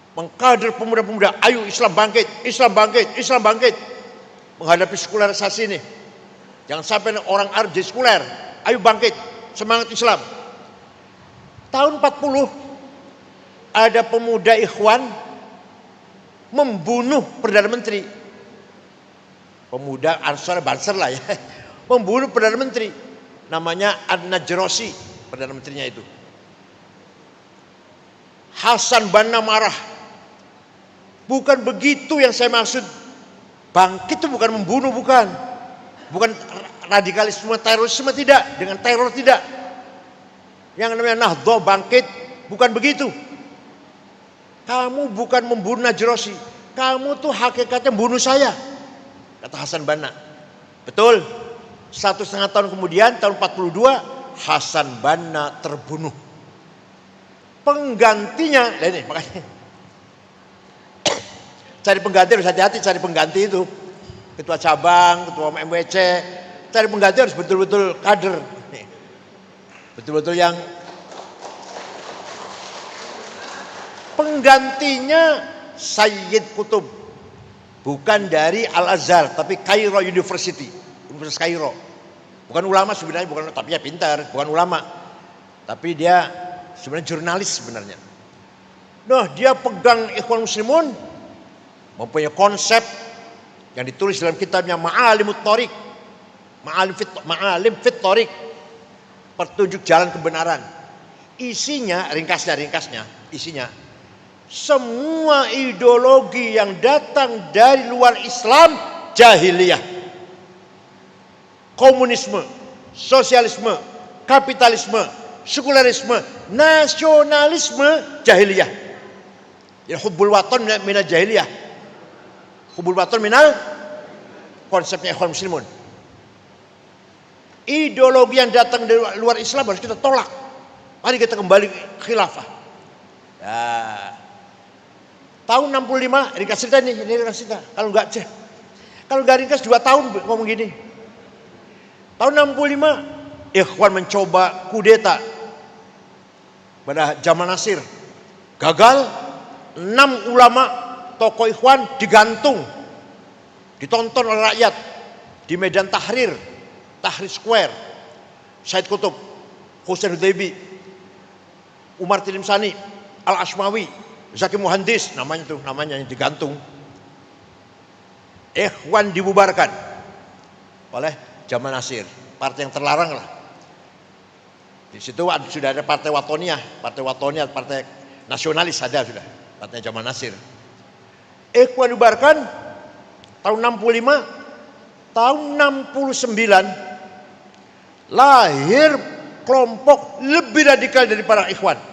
Mengkader pemuda-pemuda, ayo Islam bangkit, Islam bangkit, Islam bangkit, menghadapi sekularisasi ini. Jangan sampai orang Arab jadi sekuler, ayo bangkit, semangat Islam. Tahun 40 ada pemuda Ikhwan membunuh Perdana Menteri, pemuda Ansar Banser lah ya, membunuh Perdana Menteri, namanya An-Najrossi, Perdana Menterinya itu. Hasan Banna marah. Bukan begitu yang saya maksud. Bangkit itu bukan membunuh, bukan radikalisme, terorisme, tidak, dengan teror tidak. Yang namanya Nahdlatul bangkit, bukan begitu. Kamu bukan membunuh Najrossi, kamu tuh hakikatnya membunuh saya, kata Hasan Banna. Betul. 1,5 tahun kemudian, tahun 42, Hasan Banna terbunuh. Penggantinya, ini makanya cari pengganti harus hati-hati, cari pengganti itu. ketua cabang, ketua MWC, cari pengganti harus betul-betul kader. Betul-betul yang penggantinya Sayyid Qutb. Bukan dari Al-Azhar, tapi Kairo University, Universitas Kairo. Bukan ulama sebenarnya, tapi ya pintar, bukan ulama. Tapi dia sebenarnya jurnalis sebenarnya. Nah, dia pegang Ikhwan Muslimun, mempunyai konsep yang ditulis dalam kitabnya Ma'alimut Thoriq, Ma'alim Fit Thoriq, petunjuk jalan kebenaran. Isinya, ringkasnya, isinya semua ideologi yang datang dari luar Islam jahiliyah. Komunisme, sosialisme, kapitalisme, sekularisme, nasionalisme jahiliyah. Ya, hubbul watan minal jahiliyah. Hubbul watan minal konsepnya Ikhwan Muslimun. Ideologi yang datang dari luar Islam harus kita tolak. Mari kita kembali khilafah. Ya. Tahun 65, ringkas cerita ini ringkas cerita. Kalau enggak ringkas 2 tahun ngomong gini. Tahun 65, Ikhwan mencoba kudeta pada zaman Nasir. Gagal, 6 ulama tokoh Ikhwan digantung. Ditonton oleh rakyat di Medan Tahrir Square. Said Qutb, Husain Hudaybi, Umar Tilimsani, Al-Ashmawi, Zaki Muhandis, namanya yang digantung. Ikhwan dibubarkan oleh zaman Nasir, partai yang terlarang lah. Di situ sudah ada partai Watoniyah, partai nasionalis ada sudah, partai zaman Nasir. Ikhwan dibubarkan tahun 65, tahun 69 lahir kelompok lebih radikal dari para Ikhwan.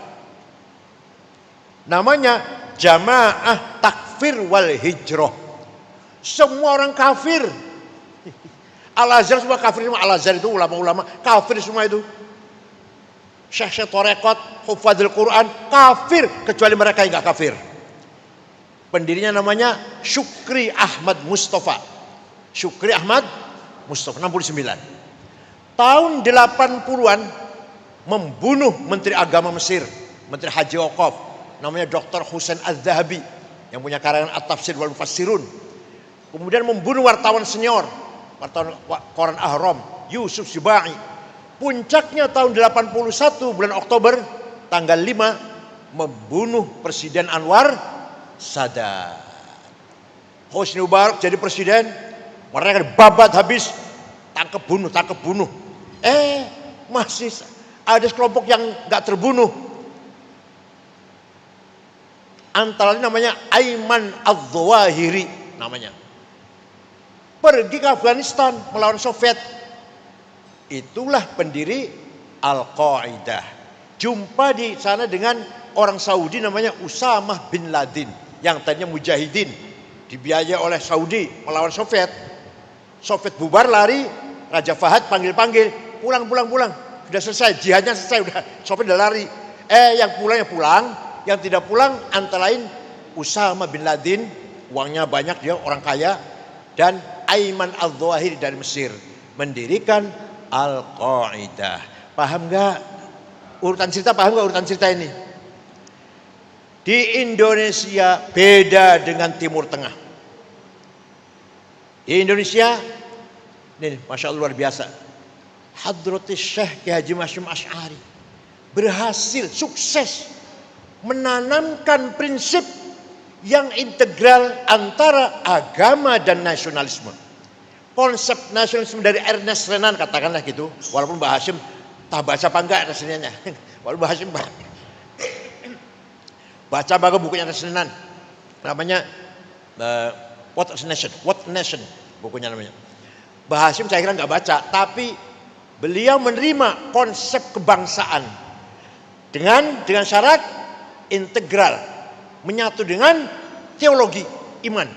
Namanya Jamaah Takfir wal Hijrah. Semua orang kafir. Al-Azhar semua kafir, semua Al-Azhar itu ulama-ulama kafir semua itu. Syekh-syekh tarekat, hufadzul Quran kafir kecuali mereka yang enggak kafir. Pendirinya namanya Syukri Ahmad Mustafa. 69. Tahun 80-an membunuh Menteri Agama Mesir, Menteri Haji Waqaf, namanya Dr. Husain Az-Zahabi yang punya karangan At-Tafsir wal Mufassirun. Kemudian membunuh wartawan senior, wartawan Koran Ahram, Yusuf Sibai. Puncaknya tahun 81 bulan Oktober tanggal 5 membunuh Presiden Anwar Sadat. Hosni Mubarak jadi presiden, mereka babat habis, tangkap bunuh. Masih ada sekelompok yang gak terbunuh. Antara lain namanya Ayman Al-Zawahiri namanya. Pergi ke Afghanistan melawan Soviet. Itulah pendiri Al-Qaeda. Jumpa di sana dengan orang Saudi namanya Usamah bin Laden yang tadinya mujahidin, dibiayai oleh Saudi melawan Soviet. Soviet bubar, lari, Raja Fahad panggil, pulang. Sudah selesai, jihadnya selesai, udah Soviet udah lari. Yang pulang, yang tidak pulang antara lain Usamah bin Laden, uangnya banyak, dia orang kaya, dan Ayman Al-Zawahiri dari Mesir, mendirikan Al-Qaeda. Paham nggak urutan cerita ini? Di Indonesia beda dengan Timur Tengah. Di Indonesia ini Masya Allah luar biasa. Hadratus Syekh Ki Haji Hashim Asy'ari berhasil, sukses menanamkan prinsip yang integral antara agama dan nasionalisme. Konsep nasionalisme dari Ernest Renan, katakanlah gitu, walaupun Mbah Hashim tak baca apa enggak Ernest Renannya. Walaupun Mbah Hashim baca bagus bukunya Ernest Renan, namanya What Nation bukunya namanya. Mbah Hashim saya kira enggak baca, tapi beliau menerima konsep kebangsaan dengan syarat integral, menyatu dengan teologi iman.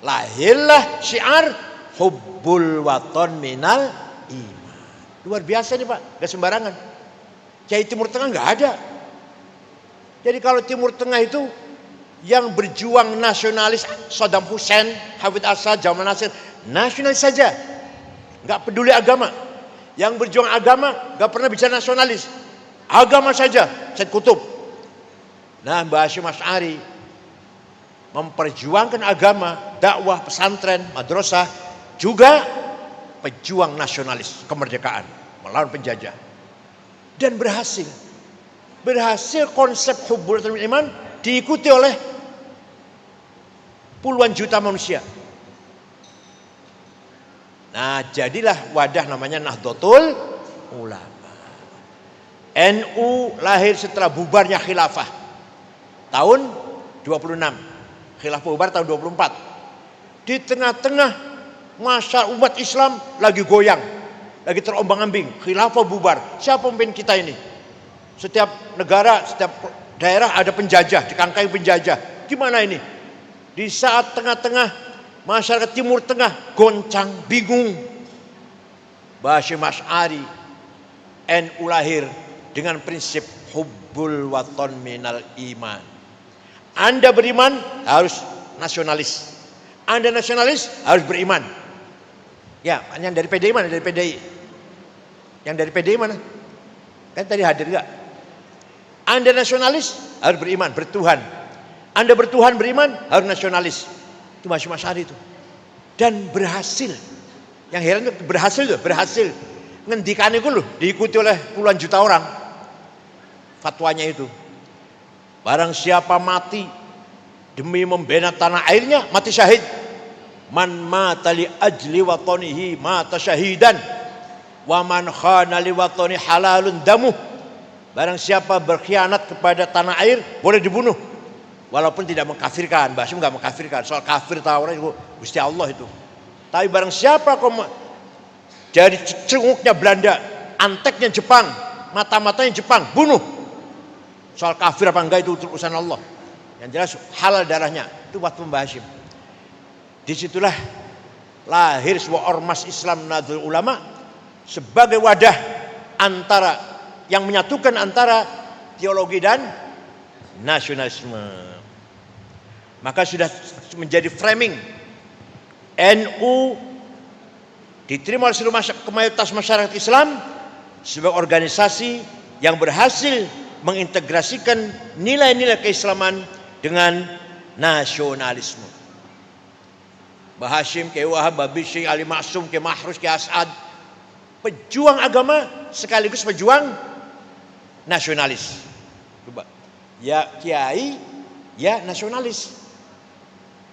Lahirlah syiar hubbul waton minal iman. Luar biasa nih Pak, gak sembarangan. Kiai Timur Tengah gak ada. Jadi kalau Timur Tengah itu yang berjuang nasionalis Saddam Hussein, Hafid Assad, Jamal Nasir, nasionalis saja, nggak peduli agama. Yang berjuang agama nggak pernah bicara nasionalis, agama saja, Said Kutub. Nah, Mbah Hashim Asy'ari memperjuangkan agama, dakwah, pesantren, madrasah, juga pejuang nasionalis kemerdekaan melawan penjajah, dan berhasil konsep hubbul waton iman diikuti oleh puluhan juta manusia. Nah, jadilah wadah namanya Nahdlatul Ulama. NU lahir setelah bubarnya khilafah tahun 26, khilafah bubar tahun 24. Di tengah-tengah masa umat Islam lagi goyang, lagi terombang-ambing, khilafah bubar. Siapa pemimpin kita ini? Setiap negara, setiap daerah ada penjajah, dikangkai penjajah. Gimana ini? Di saat tengah-tengah masyarakat Timur Tengah goncang, bingung, Mbah Hashim Asy'ari NU lahir dengan prinsip hubbul waton minal iman. Anda beriman harus nasionalis. Anda nasionalis harus beriman. Ya, yang dari PDI mana? Dari PDI. Yang dari PDI mana? Kan tadi hadir enggak? Anda nasionalis harus beriman, bertuhan. Anda bertuhan, beriman, harus nasionalis. Itu Mbah Hashim Asy'ari itu. Dan berhasil. Yang heran itu berhasil. Ngendikan itu loh, diikuti oleh puluhan juta orang. Fatwanya itu. Barang siapa mati demi membela tanah airnya, mati syahid. Man mata li ajli watanihi mata syahidan. Wa man khana li watani halalun damuh. Barang siapa berkhianat kepada tanah air boleh dibunuh, walaupun tidak mengkafirkan. Mbah Hashim nggak mengkafirkan, soal kafir tahu itu Gusti Allah itu. Tapi barang siapa jadi cenguknya Belanda, anteknya Jepang, mata-matanya Jepang, bunuh. Soal kafir apa enggak itu urusan Allah. Yang jelas halal darahnya, itu waktu Mbah Hashim. Disitulah lahir sebuah ormas Islam Nahdlatul Ulama sebagai wadah antara yang menyatukan antara teologi dan nasionalisme. Maka sudah menjadi framing NU diterima oleh seluruh mayoritas masyarakat Islam sebagai organisasi yang berhasil mengintegrasikan nilai-nilai keislaman dengan nasionalisme. Mbah Hashim, Kiai Wahab, Mbah Bisri, Ali Maksum, Kiai Mahrus, Kiai As'ad, pejuang agama sekaligus pejuang nasionalis. Coba, ya kiai, ya nasionalis.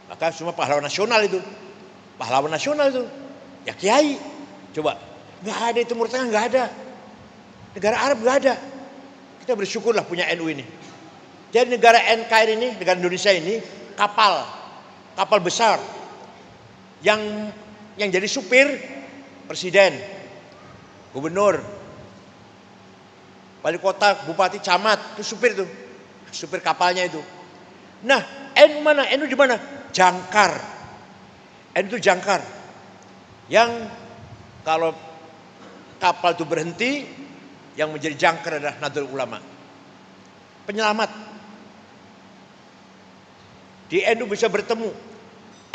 Maka semua pahlawan nasional itu, ya kiai. Coba, nggak ada di Timur Tengah, nggak ada. Negara Arab nggak ada. Kita bersyukurlah punya NU ini. Jadi negara NKRI ini, negara Indonesia ini, kapal besar yang jadi supir presiden, gubernur, wali kota, bupati, camat, itu supir kapalnya itu. Nah, NU mana? NU di mana? Jangkar. NU itu jangkar. Yang kalau kapal itu berhenti, yang menjadi jangkar adalah Nahdlatul Ulama. Penyelamat. Di NU bisa bertemu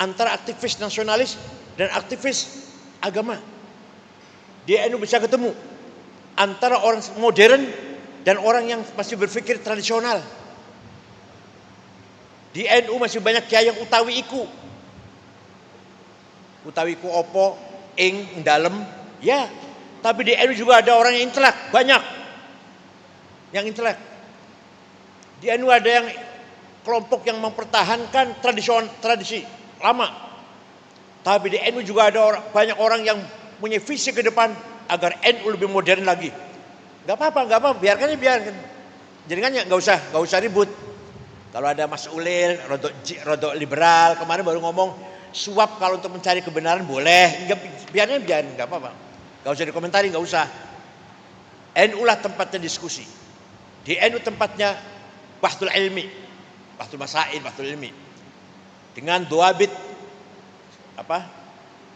antara aktivis nasionalis dan aktivis agama. Di NU bisa ketemu antara orang modern dan orang yang masih berpikir tradisional. Di NU masih banyak kiai yang utawi iku opo, ing dalem, ya. Tapi di NU juga ada orang yang intelek, banyak yang intelek. Di NU ada yang kelompok yang mempertahankan tradisi lama. Tapi di NU juga ada banyak orang yang punya visi ke depan agar NU lebih modern lagi. Gak apa-apa, biarkan. Jadi kan nggak usah ribut. Kalau ada Mas Ulil, rodok liberal, kemarin baru ngomong suap kalau untuk mencari kebenaran boleh, biarin, nggak apa-apa. Gak usah dikomentari, nggak usah. NU lah tempatnya diskusi. Di NU tempatnya bahtul ilmi, bahtul masail, bahtul ilmi. Dengan doabit,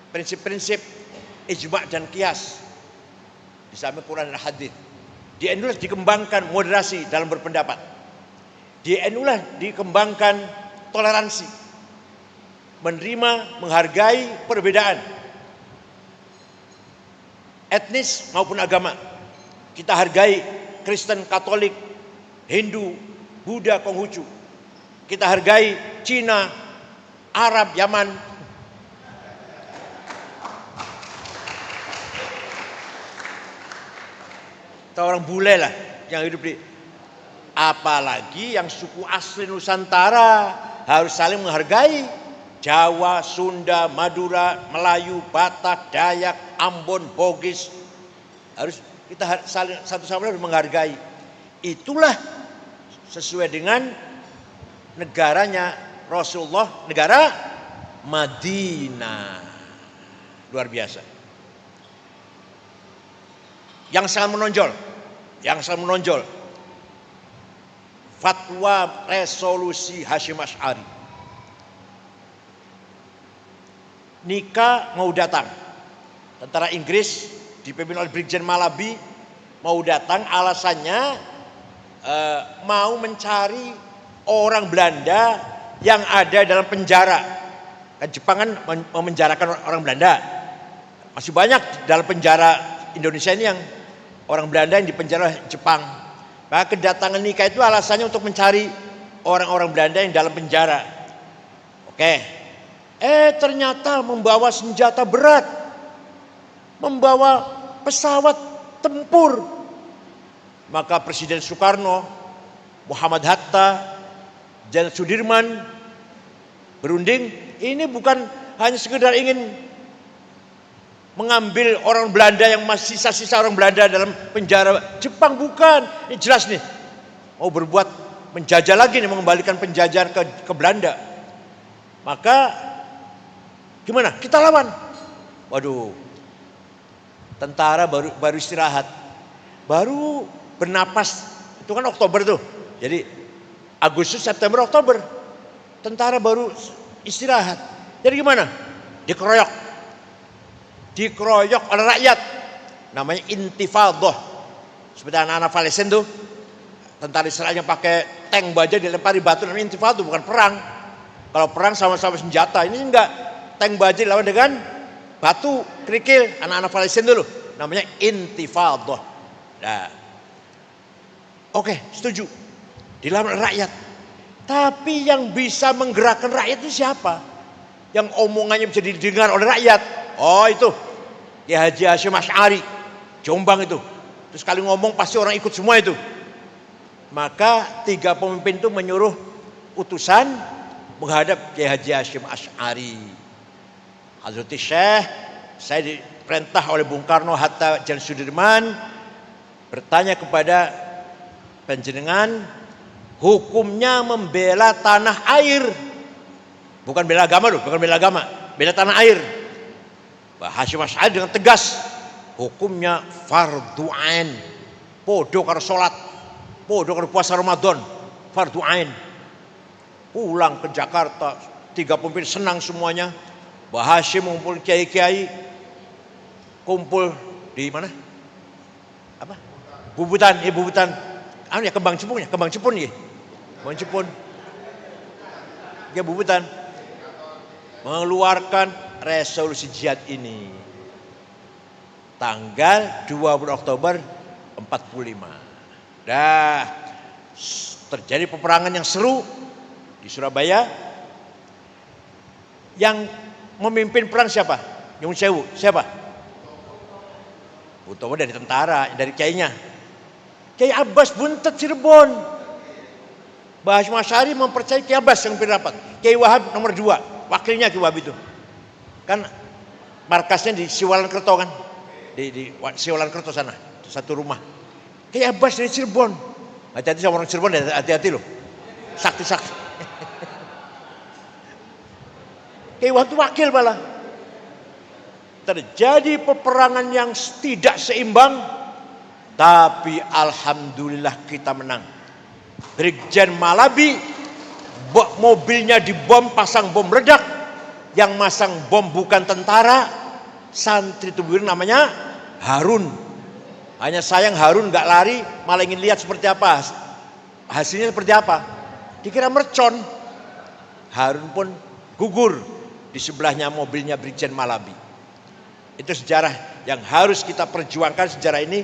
prinsip-prinsip ijma' dan qiyas. Di samping Quran dan hadis. Di NU lah dikembangkan moderasi dalam berpendapat. Di NU lah dikembangkan toleransi. menerima, menghargai perbedaan etnis maupun agama. Kita hargai Kristen, Katolik, Hindu, Buddha, Konghucu. Kita hargai Cina, Arab, Yaman. Atau orang bule lah yang hidup di, apalagi yang suku asli Nusantara harus saling menghargai. Jawa, Sunda, Madura, Melayu, Batak, Dayak, Ambon, Bugis, harus kita saling satu sama lain menghargai. Itulah sesuai dengan negaranya Rasulullah, negara Madinah. Luar biasa. Yang sangat menonjol, fatwa resolusi Hasyim Asy'ari. Nikah mau datang, tentara Inggris dipimpin oleh Brigjen Malabi mau datang, alasannya mau mencari orang Belanda yang ada dalam penjara. Kan Jepang kan memenjarakan orang Belanda. Masih banyak dalam penjara Indonesia ini yang orang Belanda yang dipenjara Jepang. Maka kedatangan nikah itu alasannya untuk mencari orang-orang Belanda yang dalam penjara. Oke. Ternyata membawa senjata berat, membawa pesawat tempur. Maka Presiden Soekarno, Muhammad Hatta, Jenderal Sudirman berunding, ini bukan hanya sekedar ingin mengambil orang Belanda yang masih sisa-sisa orang Belanda dalam penjara Jepang, bukan. Ini jelas nih, mau berbuat menjajah lagi nih, mengembalikan penjajahan ke Belanda. Maka gimana? Kita lawan. Waduh, tentara baru istirahat, baru bernapas. Itu kan Oktober tuh. Jadi Agustus, September, Oktober, tentara baru istirahat. Jadi gimana? Dikeroyok oleh rakyat. Namanya intifadah. Seperti anak-anak Palestina tuh, tentara Israel yang pakai tank baja dilempari batu, namanya intifadah, bukan perang. Kalau perang sama-sama senjata, ini enggak. Tank baja lawan dengan batu, kerikil, anak-anak Palestina dulu, namanya intifadah. Nah, oke, setuju, dilawan rakyat. Tapi yang bisa menggerakkan rakyat itu siapa? Yang omongannya bisa didengar oleh rakyat? Oh itu, Kiai Haji Hasyim Asy'ari, Jombang itu. Terus kali ngomong pasti orang ikut semua itu. Maka 3 pemimpin itu menyuruh utusan menghadap Kiai Haji Hasyim Asy'ari. Hazreti Syekh, saya diperintah oleh Bung Karno, Hatta, Jenderal Sudirman bertanya kepada panjenengan, hukumnya membela tanah air, bukan bela agama loh, bukan bela agama, bela tanah air. Pak Hasyim Asy'ari dengan tegas, hukumnya fardhu ain, podo karo salat, podo karo puasa Ramadan, fardhu ain. Pulang ke Jakarta, 3 pemimpin senang semuanya. Mbah Hasyim ngumpul kiai-kiai, kumpul di mana? Apa? Bubutan, Bubutan. Anu ya, Kembang Cepun ya, Kembang Cepun ya. Kembang Cepun. Ya Bubutan. Mengeluarkan resolusi jihad ini. Tanggal 20 Oktober 45. Dah terjadi peperangan yang seru di Surabaya. Yang memimpin perang siapa? Nyun Sewu, siapa? Utomo dari tentara, dari kiainya. Kiai Abbas Buntet Cirebon. Mbah Hasyim Asy'ari mempercayai Kiai Abbas yang pimpin rapat. Kiai Wahab nomor 2, wakilnya Kiai Wahab itu. Kan markasnya di Siwalan Kerto kan? Di Siwalan Kerto sana, satu rumah. Kiai Abbas dari Cirebon. Hati-hati sama orang Cirebon, hati-hati loh. Sakti-sakti. Kiai Wahab itu wakil malah. Terjadi peperangan yang tidak seimbang, tapi alhamdulillah kita menang. Brigjen Malabi, mobilnya dibom, pasang bom meledak. Yang masang bom bukan tentara, santri tubuh namanya Harun. Hanya sayang Harun gak lari, malah ingin lihat seperti apa, hasilnya seperti apa. Dikira mercon. Harun pun gugur di sebelahnya mobilnya Brigjen Malabi. Itu sejarah yang harus kita perjuangkan. Sejarah ini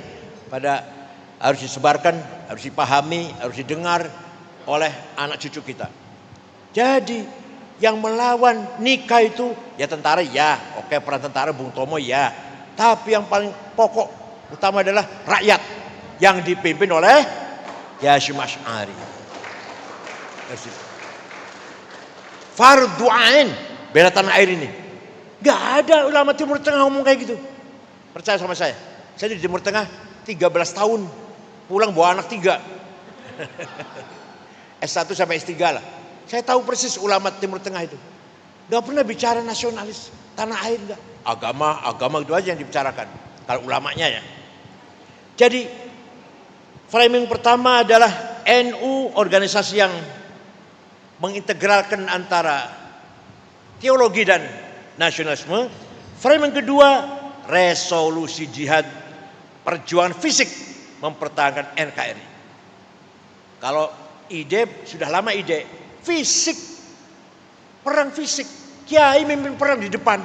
harus disebarkan, harus dipahami, harus didengar oleh anak cucu kita. Jadi yang melawan nikah itu ya tentara ya, oke, peran tentara Bung Tomo ya. Tapi yang paling pokok utama adalah rakyat yang dipimpin oleh Hasyim Asy'ari. Fardhu ain bela tanah air ini. Gak ada ulama Timur Tengah ngomong kayak gitu. Percaya sama saya di Timur Tengah 13 tahun, pulang bawa anak 3. S1 sampai S3 lah. Saya tahu persis ulama Timur Tengah itu. Gak pernah bicara nasionalis, tanah air gak. Agama itu aja yang dibicarakan. Kalau ulamanya ya. Jadi framing pertama adalah NU organisasi yang mengintegralkan antara teologi dan nasionalisme. Framing kedua, resolusi jihad, perjuangan fisik mempertahankan NKRI. Kalau ide sudah lama ide fisik, perang fisik, kiai mimpin perang di depan.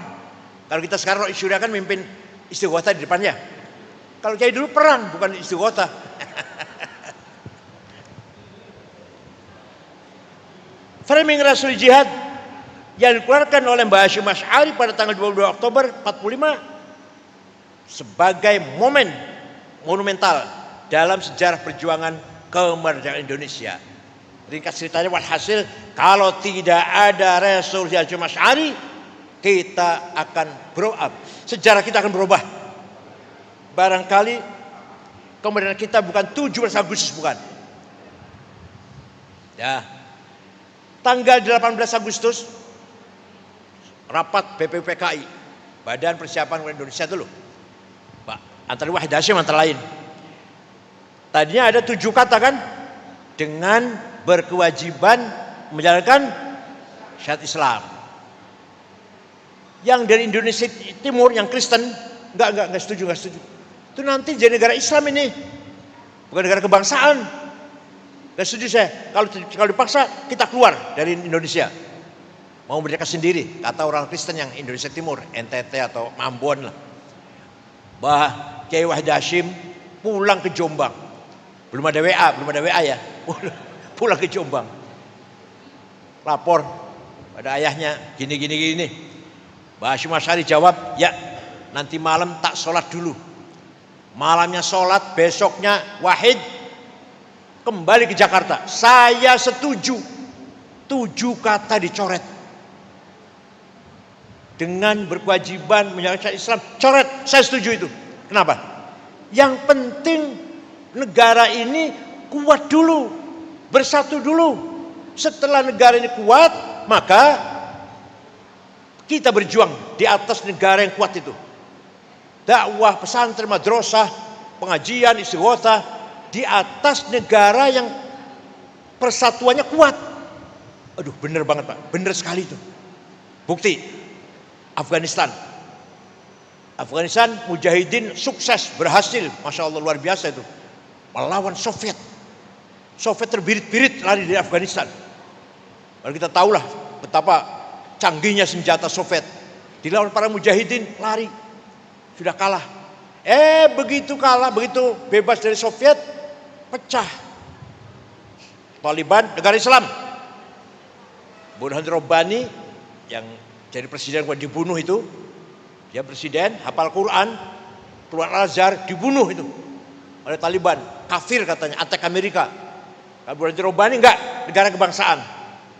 Kalau kita sekarang Syria kan mimpin istighothah di depannya. Kalau kiai dulu perang bukan istighothah. Framing resolusi jihad yang dikeluarkan oleh Mbah Hasyim Asy'ari pada tanggal 22 Oktober 45 sebagai monumental dalam sejarah perjuangan kemerdekaan Indonesia. Ringkas ceritanya, walhasil kalau tidak ada resolusi Hasyim Asy'ari kita akan sejarah kita akan berubah. Barangkali kemerdekaan kita bukan 17 Agustus, bukan. Ya. Tanggal 18 Agustus rapat BPUPKI, Badan Persiapan Indonesia dulu. Pak, antara Wahid Hasyim antara lain. Tadinya ada 7 kata kan? Dengan berkewajiban menjalankan syariat Islam. Yang dari Indonesia Timur, yang Kristen, enggak setuju. Itu nanti jadi negara Islam ini, bukan negara kebangsaan. Enggak setuju saya. Kalau dipaksa kita keluar dari Indonesia. Mau merdeka sendiri, kata orang Kristen yang Indonesia Timur, NTT atau Ambon lah. Kiai Wahid Hasyim pulang ke Jombang. Belum ada WA ya. Pulang ke Jombang. Lapor pada ayahnya, gini. Mbah Hasyim Asy'ari jawab, ya nanti malam tak sholat dulu. Malamnya sholat, besoknya Wahid kembali ke Jakarta. Saya setuju. 7 kata dicoret. Dengan berkewajiban menjalankan Islam, coret, saya setuju itu. Kenapa? Yang penting negara ini kuat dulu, bersatu dulu. Setelah negara ini kuat, maka kita berjuang di atas negara yang kuat itu. Dakwah, pesantren, madrasah, pengajian, istighothah di atas negara yang persatuannya kuat. Aduh, bener banget Pak, bener sekali itu. Bukti. Afghanistan mujahidin sukses, berhasil, Masya Allah, luar biasa itu, melawan Soviet terbirit-birit lari dari Afghanistan. Lalu kita tahulah betapa canggihnya senjata Soviet, dilawan para mujahidin, lari, sudah kalah. Begitu bebas dari Soviet, pecah Taliban, negara Islam. Burhan Rabbani yang jadi presiden dibunuh itu, dia presiden, hafal Quran, keluar Al-Azhar, dibunuh itu oleh Taliban, kafir katanya, attack Amerika. Kalau Burhan Rabbani enggak, negara kebangsaan,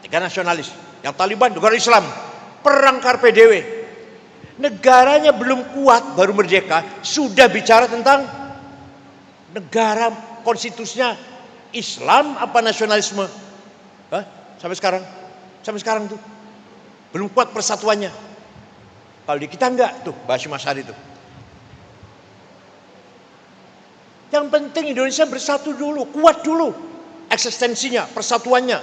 negara nasionalis. Yang Taliban negara Islam, perang karpe dewe. Negaranya belum kuat, baru merdeka, sudah bicara tentang negara konstitusinya Islam apa nasionalisme. Sampai sekarang tuh belum kuat persatuannya. Kalau di kita enggak tuh, Mbah Hasyim Asy'ari itu. Yang penting Indonesia bersatu dulu, kuat dulu eksistensinya, persatuannya.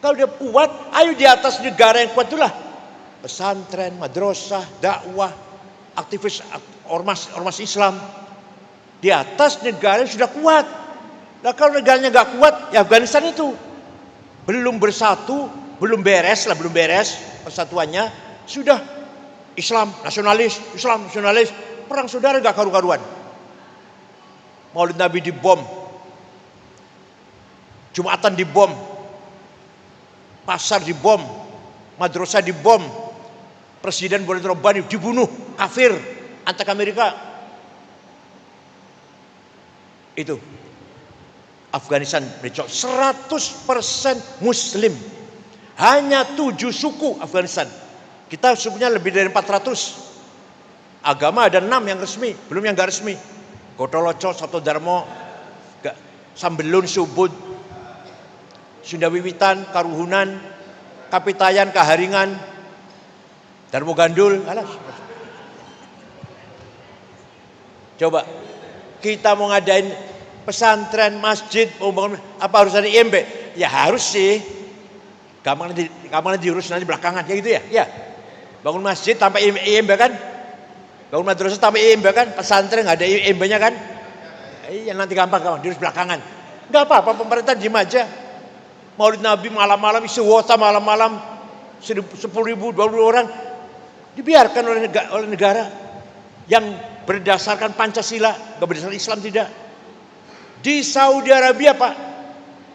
Kalau dia kuat, ayo di atas negara yang kuat itulah. Pesantren, madrasah, dakwah, aktivis ormas Islam. Di atas negara yang sudah kuat. Nah kalau negaranya enggak kuat, ya Afghanistan itu belum bersatu, belum beres. persatuannya sudah Islam nasionalis, perang saudara gak karu-karuan. Maulid Nabi dibom, Jumatan dibom, pasar dibom, madrasah dibom, Presiden Boleh Robani dibunuh, kafir, anti Amerika. Itu Afghanistan becok 100% Muslim. Hanya 7 suku Afghanistan. Kita sukunya lebih dari 400. Agama ada 6 yang resmi, belum yang gak resmi. Gotoloco, Sabtodarmo, Sambelun, Subud, Sunda Wiwitan, Karuhunan, Kapitayan, Kaharingan, Darmo Gandul. Alas. Coba kita mau ngadain pesantren, masjid, mau bangun, apa harus ada IMB? Ya harus sih. Gampang diurus nanti belakangan, ya gitu ya. Ya. Bangun masjid tanpa IMB kan? Bangun madrasah tanpa IMB kan? Pesantren nggak ada IMB-nya kan? Iya nanti gampang diurus belakangan. Nggak apa-apa, pemerintah diem aja. Maulid Nabi malam-malam, isu wota malam-malam, 10.000, 20.000 orang dibiarkan oleh negara yang berdasarkan Pancasila, nggak berdasarkan Islam tidak. Di Saudi Arabia Pak,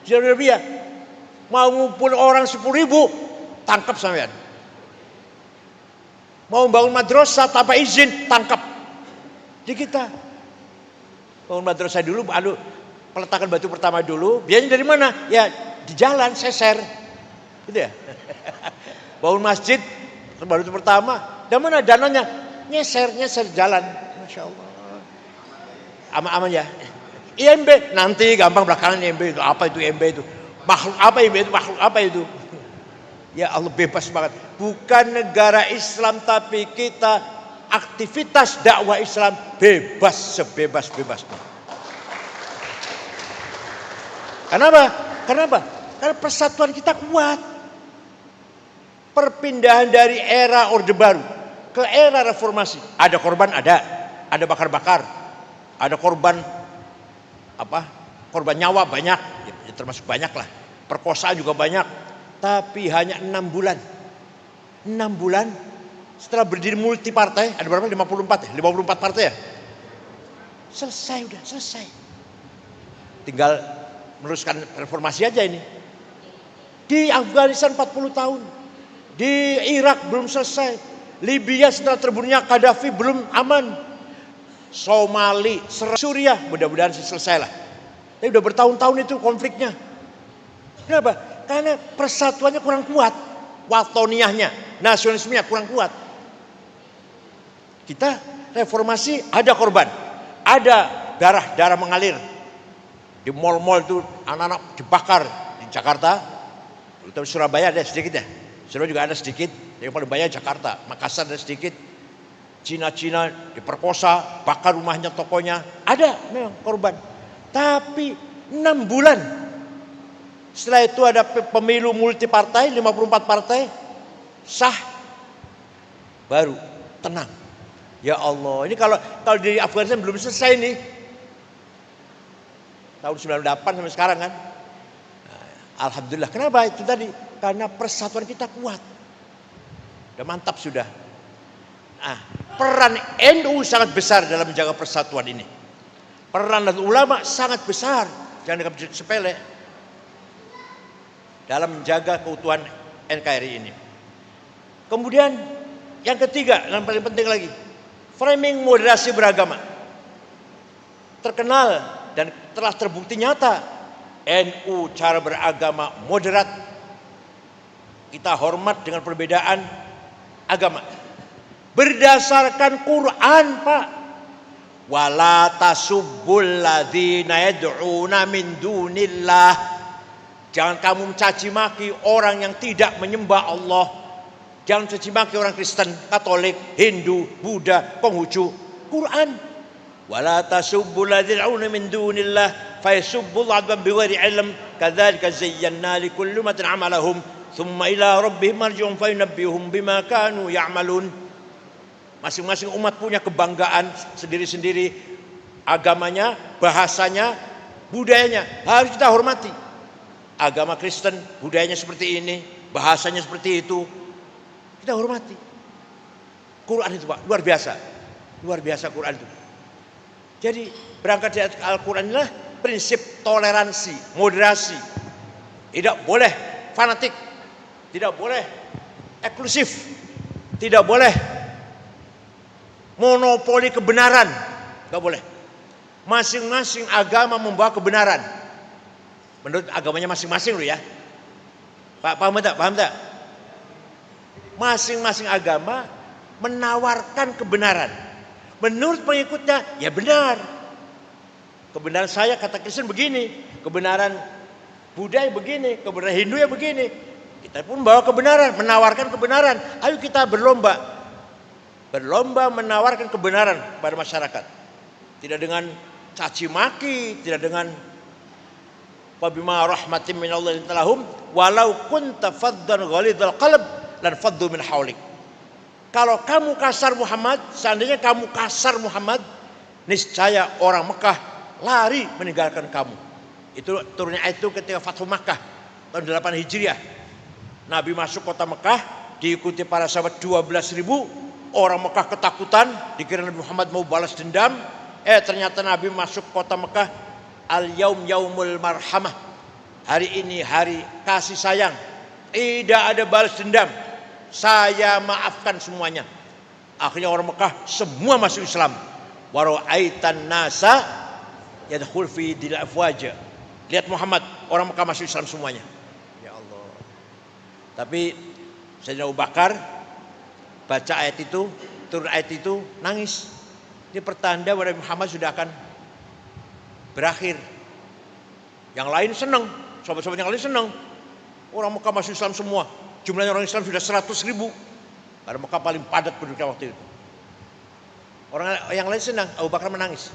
di Saudi Arabia mau ngumpul orang 10.000 tangkap sampean. Mau bangun madrasah tanpa izin tangkap. Di kita bangun madrasah dulu, peletakan batu pertama dulu. Biayanya dari mana? Ya di jalan seser, gitu ya. Bangun masjid batu pertama, dan mana dananya? Nyeser jalan, masya Allah. Aman-aman ya. IMB nanti gampang belakangan IMB itu apa itu IMB itu makhluk apa IMB itu makhluk apa itu. Ya Allah bebas banget. Bukan negara Islam tapi kita aktivitas dakwah Islam bebas sebebas-bebasnya. Kenapa? Karena persatuan kita kuat. Perpindahan dari era Orde Baru ke era reformasi. Ada korban, ada bakar-bakar, ada korban nyawa banyak, ya termasuk banyak lah. Perkosaan juga banyak. Tapi hanya 6 bulan. 6 bulan setelah berdiri multi partai, ada berapa? 54 partai ya? Selesai. Tinggal meneruskan reformasi aja ini. Di Afghanistan 40 tahun. Di Irak belum selesai. Libya setelah terbunuhnya Gaddafi belum aman. Somali, Suriah mudah-mudahan selesai lah. Tapi udah bertahun-tahun itu konfliknya. Kenapa? Karena persatuannya kurang kuat. Watoniyahnya, nasionalismenya kurang kuat. Kita reformasi ada korban. Ada darah mengalir. Di mal-mal itu anak-anak dibakar. Di Jakarta, terutama Surabaya ada sedikit ya. Surabaya juga ada sedikit. Yang paling banyak Jakarta. Makassar ada sedikit. Cina diperkosa, bakar rumahnya, tokonya. Ada memang korban. Tapi 6 bulan. Setelah itu ada pemilu multi partai, 54 partai. Sah. Baru tenang. Ya Allah, ini kalau di Afghanistan belum selesai nih. Tahun 98 sampai sekarang kan. Alhamdulillah. Kenapa itu tadi? Karena persatuan kita kuat. Udah mantap sudah. Peran NU sangat besar dalam menjaga persatuan ini. Peran ulama sangat besar. Jangan dianggap sepele. Dalam menjaga keutuhan NKRI ini. Kemudian yang ketiga, yang paling penting lagi. Framing moderasi beragama. Terkenal dan telah terbukti nyata. NU cara beragama moderat. Kita hormat dengan perbedaan agama. Berdasarkan Quran, Pak. Wala tasubbul ladzina yad'una min dunillah. Jangan kamu mencaci maki orang yang tidak menyembah Allah. Jangan mencaci maki orang Kristen, Katolik, Hindu, Buddha, Konghucu. Quran. Wala tasubbul ladzina yad'una min dunillah fayasubbul adban bighairi ilm kadzalika zayyana likulli ummatin 'amalahum thumma ila rabbihim marji'uhum fayunabbihum bima kanu ya'malun. Masing-masing umat punya kebanggaan sendiri-sendiri. Agamanya, bahasanya, budayanya. Harus kita hormati. Agama Kristen, budayanya seperti ini. Bahasanya seperti itu. Kita hormati. Quran itu Pak, luar biasa. Luar biasa Quran itu. Jadi berangkat dari Al-Quran inilah prinsip toleransi, moderasi. Tidak boleh fanatik, tidak boleh eksklusif, tidak boleh monopoli kebenaran, nggak boleh. Masing-masing agama membawa kebenaran menurut agamanya masing-masing loh ya. Pak, paham tak? Paham tak? Masing-masing agama menawarkan kebenaran. Menurut pengikutnya, ya benar. Kebenaran saya kata Kristen begini, kebenaran Buddha begini, kebenaran Hindu ya begini. Kita pun bawa kebenaran, menawarkan kebenaran. Ayo kita berlomba. Berlomba menawarkan kebenaran pada masyarakat. Tidak dengan caci maki, tidak dengan wabima rahmatin minallahi lahum walau kunta faddan ghalidhal qalb lan faddu min haulik. Kalau kamu kasar Muhammad, seandainya kamu kasar Muhammad, niscaya orang Mekah lari meninggalkan kamu. Itu turunnya ayat itu ketika Fathu Makkah tahun 8 Hijriah. Nabi masuk kota Mekah diikuti para sahabat 12.000. Orang Mekah ketakutan, dikira Nabi Muhammad mau balas dendam. Ternyata Nabi masuk kota Mekah, al-yaum yaumul marhamah. Hari ini hari kasih sayang. Tidak ada balas dendam. Saya maafkan semuanya. Akhirnya orang Mekah semua masuk Islam. Wa ra'aitan nasa yadkhul fi dinil afwaja. Lihat Muhammad, orang Mekah masuk Islam semuanya. Ya Allah. Tapi Sayyidina Abu Bakar baca ayat itu, turun ayat itu, nangis. Ini pertanda bahwa Muhammad sudah akan berakhir. Yang lain senang, sahabat-sahabat yang lain senang. Orang Mekah masuk Islam semua. Jumlahnya orang Islam sudah 100.000. Karena Mekah paling padat penduduknya waktu itu. Orang yang lain senang, Abu Bakar menangis.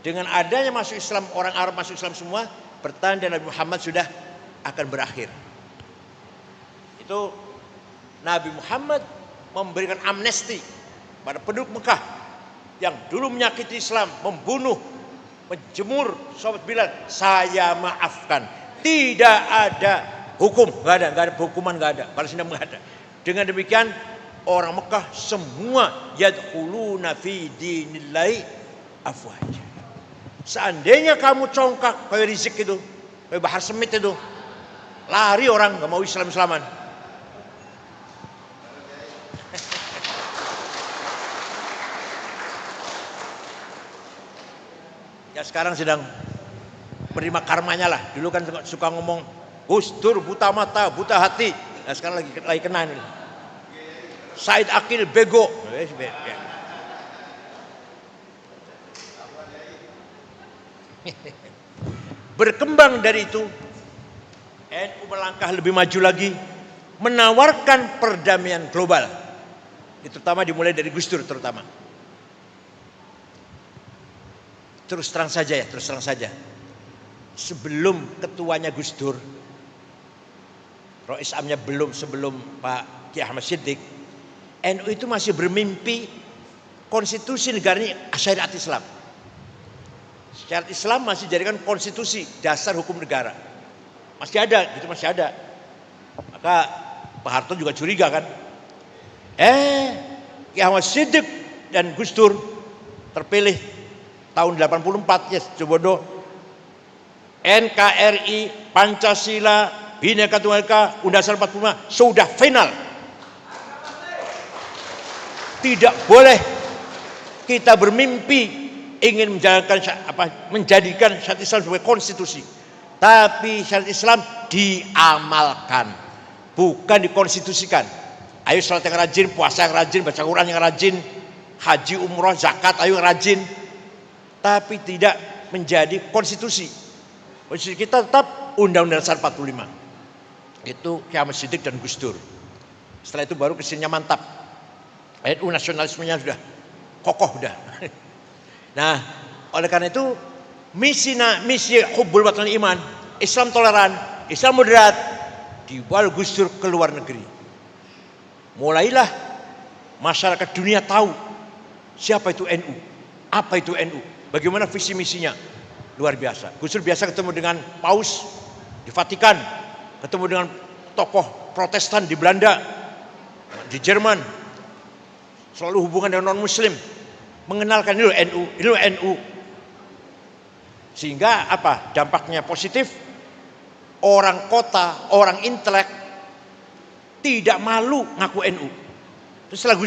Dengan adanya masuk Islam, orang Arab masuk Islam semua, pertanda Nabi Muhammad sudah akan berakhir. Itu Nabi Muhammad memberikan amnesti pada penduduk Mekah yang dulu menyakiti Islam, membunuh, menjemur sahabat Bilal. Saya maafkan. Tidak ada hukum, nggak ada hukuman, nggak ada, balas dendam nggak ada. Dengan demikian orang Mekah semua yadkhuluna fi dinillahi afwaja. Seandainya kamu congkak kayak Rizik itu, kayak Bahar Semit itu, lari orang nggak mau Islam-Islaman. Ya sekarang sedang menerima karmanya lah. Dulu kan suka ngomong Gus Dur buta mata, buta hati. Nah sekarang lagi kena ini. Said Akil bego. Berkembang dari itu, NU melangkah lebih maju lagi, menawarkan perdamaian global. Itu terutama dimulai dari Gus Dur terutama. Terus terang saja. Sebelum ketuanya Gus Dur, Rois Amnya sebelum Pak Kiai Ahmad Siddiq, NU itu masih bermimpi konstitusi negara ini syariat Islam. Syariat Islam masih dijadikan konstitusi dasar hukum negara. Masih ada. Maka Pak Harto juga curiga kan. Kiai Ahmad Siddiq dan Gus Dur terpilih tahun 84 ya Jobodo. NKRI, Pancasila, Bhinneka Tunggal Ika, Undang-Undang 45 sudah final. Tidak boleh kita bermimpi ingin menjadikan syariat Islam sebagai konstitusi. Tapi syariat Islam diamalkan, bukan dikonstitusikan. Ayo salat yang rajin, puasa yang rajin, baca Quran yang rajin, haji, umroh, zakat, ayo yang rajin. Tapi tidak menjadi konstitusi. Konstitusi kita tetap Undang-Undang Dasar 45. Itu Kiai Ahmad Siddiq dan Gus Dur. Setelah itu baru kesininya mantap. NU nasionalismenya sudah kokoh sudah. Nah, oleh karena itu misi hubbul watan iman, Islam toleran, Islam moderat dibawa Gus Dur ke luar negeri. Mulailah masyarakat dunia tahu siapa itu NU, apa itu NU, bagaimana visi misinya. Luar biasa. Gus Dur biasa ketemu dengan Paus di Vatikan, ketemu dengan tokoh Protestan di Belanda, di Jerman, selalu hubungan dengan non-muslim, mengenalkan ini loh NU, ini loh NU. Sehingga apa? Dampaknya positif. Orang kota, orang intelek tidak malu ngaku NU. Setelah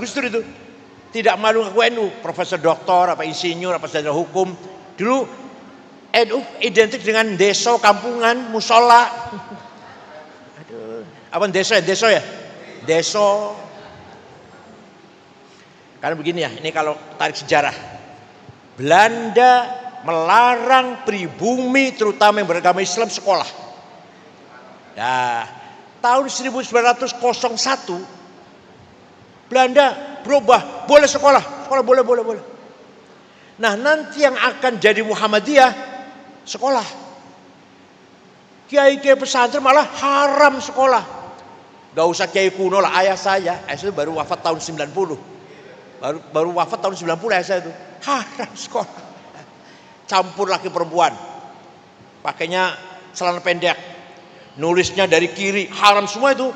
Gus Dur itu tidak malu ngaku NU, profesor doktor, apa insinyur, apa sarjana hukum. Dulu NU identik dengan desa, kampungan, musola. Aduh, apa desa ya? Desa. Karena begini ya, ini kalau tarik sejarah. Belanda melarang pribumi terutama yang beragama Islam sekolah. Nah, tahun 1901 Belanda berubah, boleh sekolah boleh. Nah, nanti yang akan jadi Muhammadiyah sekolah. Kiai-kiai pesantren malah haram sekolah. Gak usah kiai kuno lah, ayah saya itu baru wafat tahun 90. Baru wafat tahun 90 ayah saya itu. Haram sekolah. Campur laki perempuan, pakainya celana pendek, nulisnya dari kiri, haram semua itu.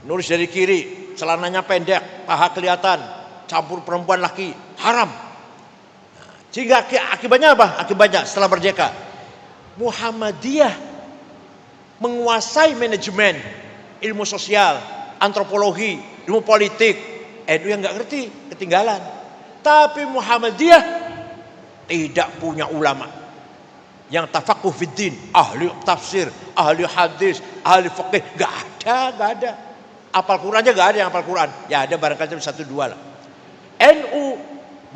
Nulis dari kiri, celananya pendek, paha kelihatan, campur perempuan laki, haram. Sehingga akibatnya apa? Akibatnya setelah merdeka, Muhammadiyah menguasai manajemen, ilmu sosial, antropologi, ilmu politik. NU yang nggak ngerti, ketinggalan. Tapi Muhammadiyah tidak punya ulama yang tafakuh fiddin, ahli tafsir, ahli hadis, ahli fikih, nggak ada. Apal Quran aja nggak ada yang apal Quran. Ya ada barangkali 1-2 lah. NU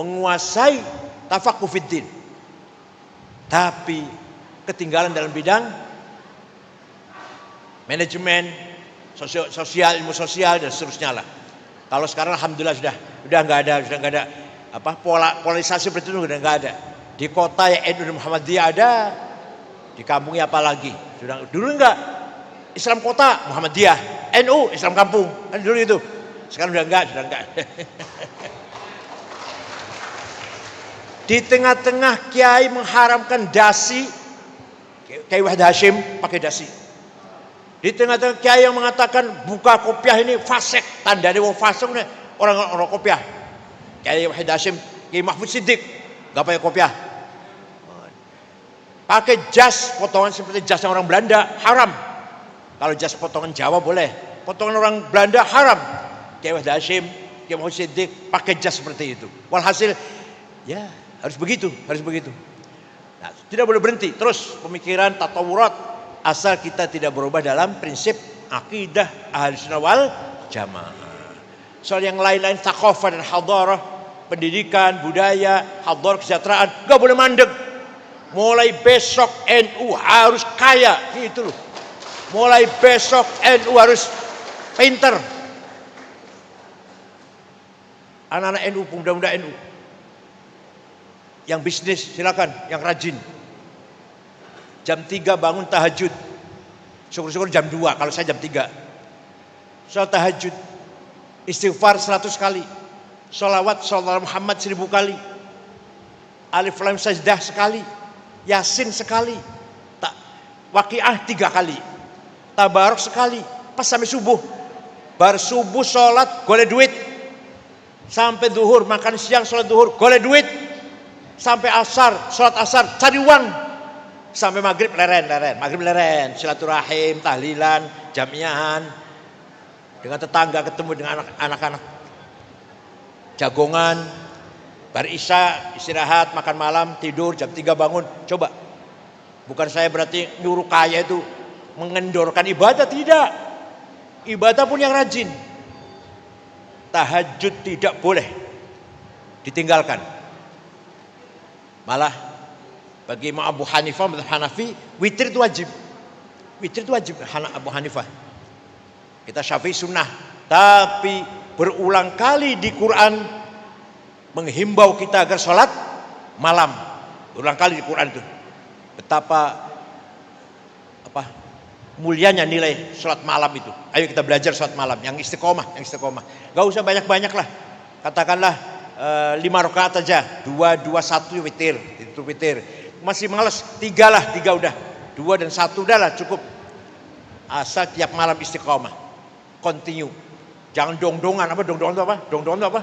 menguasai tafakuh fiddin, tapi ketinggalan dalam bidang manajemen, sosial, ilmu sosial dan seterusnya lah. Kalau sekarang alhamdulillah sudah nggak ada apa polarisasi seperti itu, udah nggak ada. Di kota yang NU dan Muhammadiyah ada, di kampungnya apalagi. Dulu enggak, Islam kota Muhammadiyah, NU Islam kampung, kan dulu itu. Sekarang sudah enggak. Di tengah-tengah kiai mengharamkan dasi, Kiai Wahid Hashim pakai dasi. Di tengah-tengah kiai yang mengatakan buka kopiah ini fasik, tandanya wong fasik orang kopiah. Kiai Wahid Hashim, Kiai Mahfud Siddiq gak pakai kopiah, pakai jas potongan seperti jasnya orang Belanda, haram. Kalau jas potongan Jawa boleh, potongan orang Belanda haram. Kiai Wahid Hashim, Kiai Mahfud Siddiq pakai jas seperti itu. Walhasil ya harus begitu. Nah, tidak boleh berhenti terus pemikiran tatawurat, asal kita tidak berubah dalam prinsip akidah Ahlussunnah wal Jamaah. Soal yang lain-lain, thaqafah dan hadarah, pendidikan, budaya, hadarah, kesejahteraan, gak boleh mandek. Mulai besok NU harus kaya, gitu loh. Mulai besok NU harus pinter. Anak-anak NU, pemuda-pemuda NU, yang bisnis silakan, yang rajin. Jam 3 bangun tahajud. Syukur-syukur jam 2, kalau saya jam 3. Soal tahajud. Istighfar 100 kali, sholawat Muhammad 1000 kali, Alif Lam Sajdah sekali, Yasin sekali, Waqiah 3 kali, Tabarok sekali, pas sampai subuh. Bar subuh sholat golek duit, sampai duhur makan siang sholat duhur golek duit, sampai asar sholat asar cari uang, sampai maghrib leren, silaturahim, tahlilan, jamiahan dengan tetangga, ketemu dengan anak-anak, jagongan, bar isya istirahat, makan malam, tidur, jam 3 bangun. Coba, bukan saya berarti nyuruh kaya itu mengendorkan ibadah, tidak. Ibadah pun yang rajin. Tahajud tidak boleh ditinggalkan. Malah bagi Imam Abu Hanifah, mazhab Hanafi, witir itu wajib. Abu Hanifah. Kita Syafi'i sunnah, tapi berulang kali di Quran menghimbau kita agar sholat malam. Berulang kali di Quran itu. Betapa mulianya nilai sholat malam itu. Ayo kita belajar sholat malam yang istiqomah. Gak usah banyak-banyak lah. Katakanlah 5 rakaat aja, 2, 1 witir, itu witir. Masih malas 3 udah, 2 dan 1 udah lah cukup. Asal tiap malam istiqomah, continue. Jangan dong-dongan, apa dong-dongan itu apa? Dong-dongan itu apa?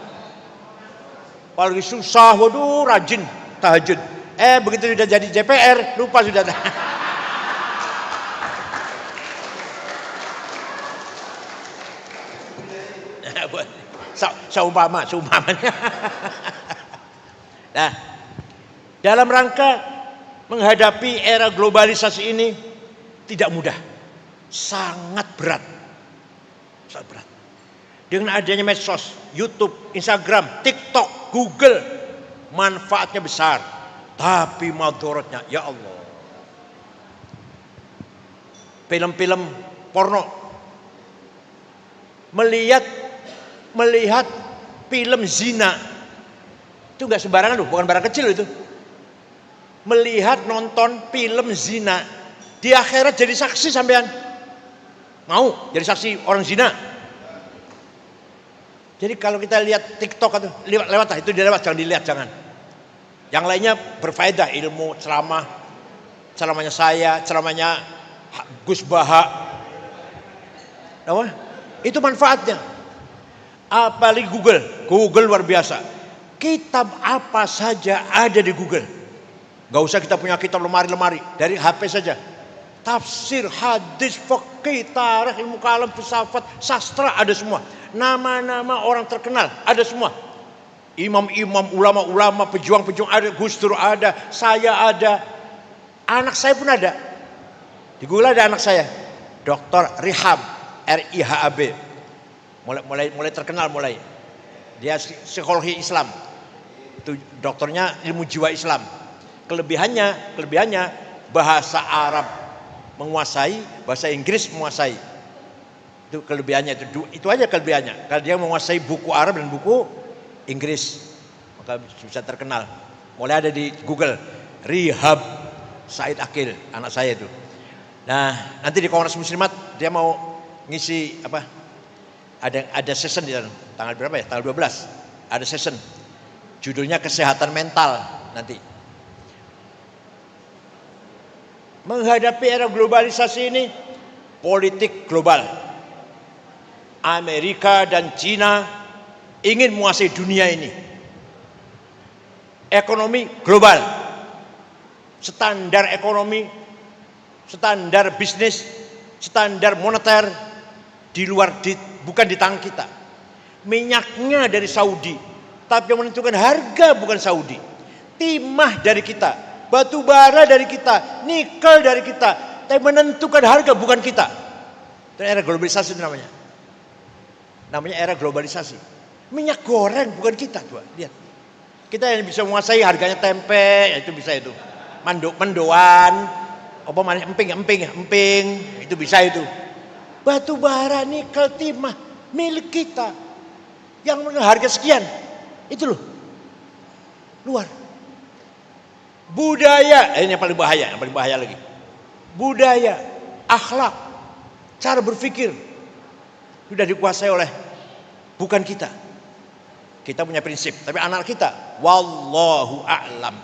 Apalagi susah, waduh rajin tahajud. Begitu sudah jadi DPR, lupa sudah. Seumpamanya. Nah, dalam rangka menghadapi era globalisasi ini tidak mudah, sangat berat, sangat berat. Dengan adanya medsos, YouTube, Instagram, TikTok, Google, manfaatnya besar, tapi madorotnya, ya Allah. Film-film porno, melihat film zina, itu nggak sembarangan loh, bukan barang kecil itu. Melihat nonton film zina, di akhirat jadi saksi sampean. Mau jadi saksi orang zina? Jadi kalau kita lihat TikTok atau lewat lah, itu dilewat, jangan dilihat, jangan. Yang lainnya berfaedah, ilmu, ceramahnya saya, ceramahnya Gus Baha. Apa? Itu manfaatnya. Apalagi Google luar biasa. Kitab apa saja ada di Google. Gak usah kita punya kitab lemari-lemari, dari HP saja. Tafsir, hadis, fikih, tarikh, ilmu kalam, filsafat, sastra ada semua. Nama-nama orang terkenal ada semua. Imam-imam, ulama-ulama, pejuang-pejuang ada, Gus Dur ada, saya ada, anak saya pun ada. Di Google ada anak saya, Dr. Rihab, RIHAB. Mulai terkenal mulai. Dia psikologi Islam. Itu dokternya ilmu jiwa Islam. Kelebihannya bahasa Arab menguasai, bahasa Inggris menguasai. Itu kelebihannya, itu aja kelebihannya. Kalau dia menguasai buku Arab dan buku Inggris, maka bisa terkenal. Mulai ada di Google, Rihab Said Akil, anak saya itu. Nah, nanti di Kongres Muslimat dia mau ngisi apa? Ada session di sana. Tanggal berapa ya? Tanggal 12. Ada session. Judulnya kesehatan mental nanti. Menghadapi era globalisasi ini, politik global. Amerika dan Cina ingin menguasai dunia ini. Ekonomi global. Standar ekonomi, standar bisnis, standar moneter bukan di tangan kita. Minyaknya dari Saudi, tapi yang menentukan harga bukan Saudi. Timah dari kita, batu bara dari kita, nikel dari kita, tapi menentukan harga bukan kita. Itu era globalisasi itu namanya. Namanya era globalisasi. Minyak goreng bukan kita, tuh. Lihat. Kita yang bisa menguasai harganya tempe, itu bisa itu. Mendoan, emping, itu bisa itu. Batu bara, nikel, timah milik kita. Yang harga sekian. Itu loh. Luar. Budaya, ini yang paling bahaya lagi. Budaya, akhlak, cara berpikir sudah dikuasai oleh bukan kita. Kita punya prinsip, tapi anak kita wallahu a'lam.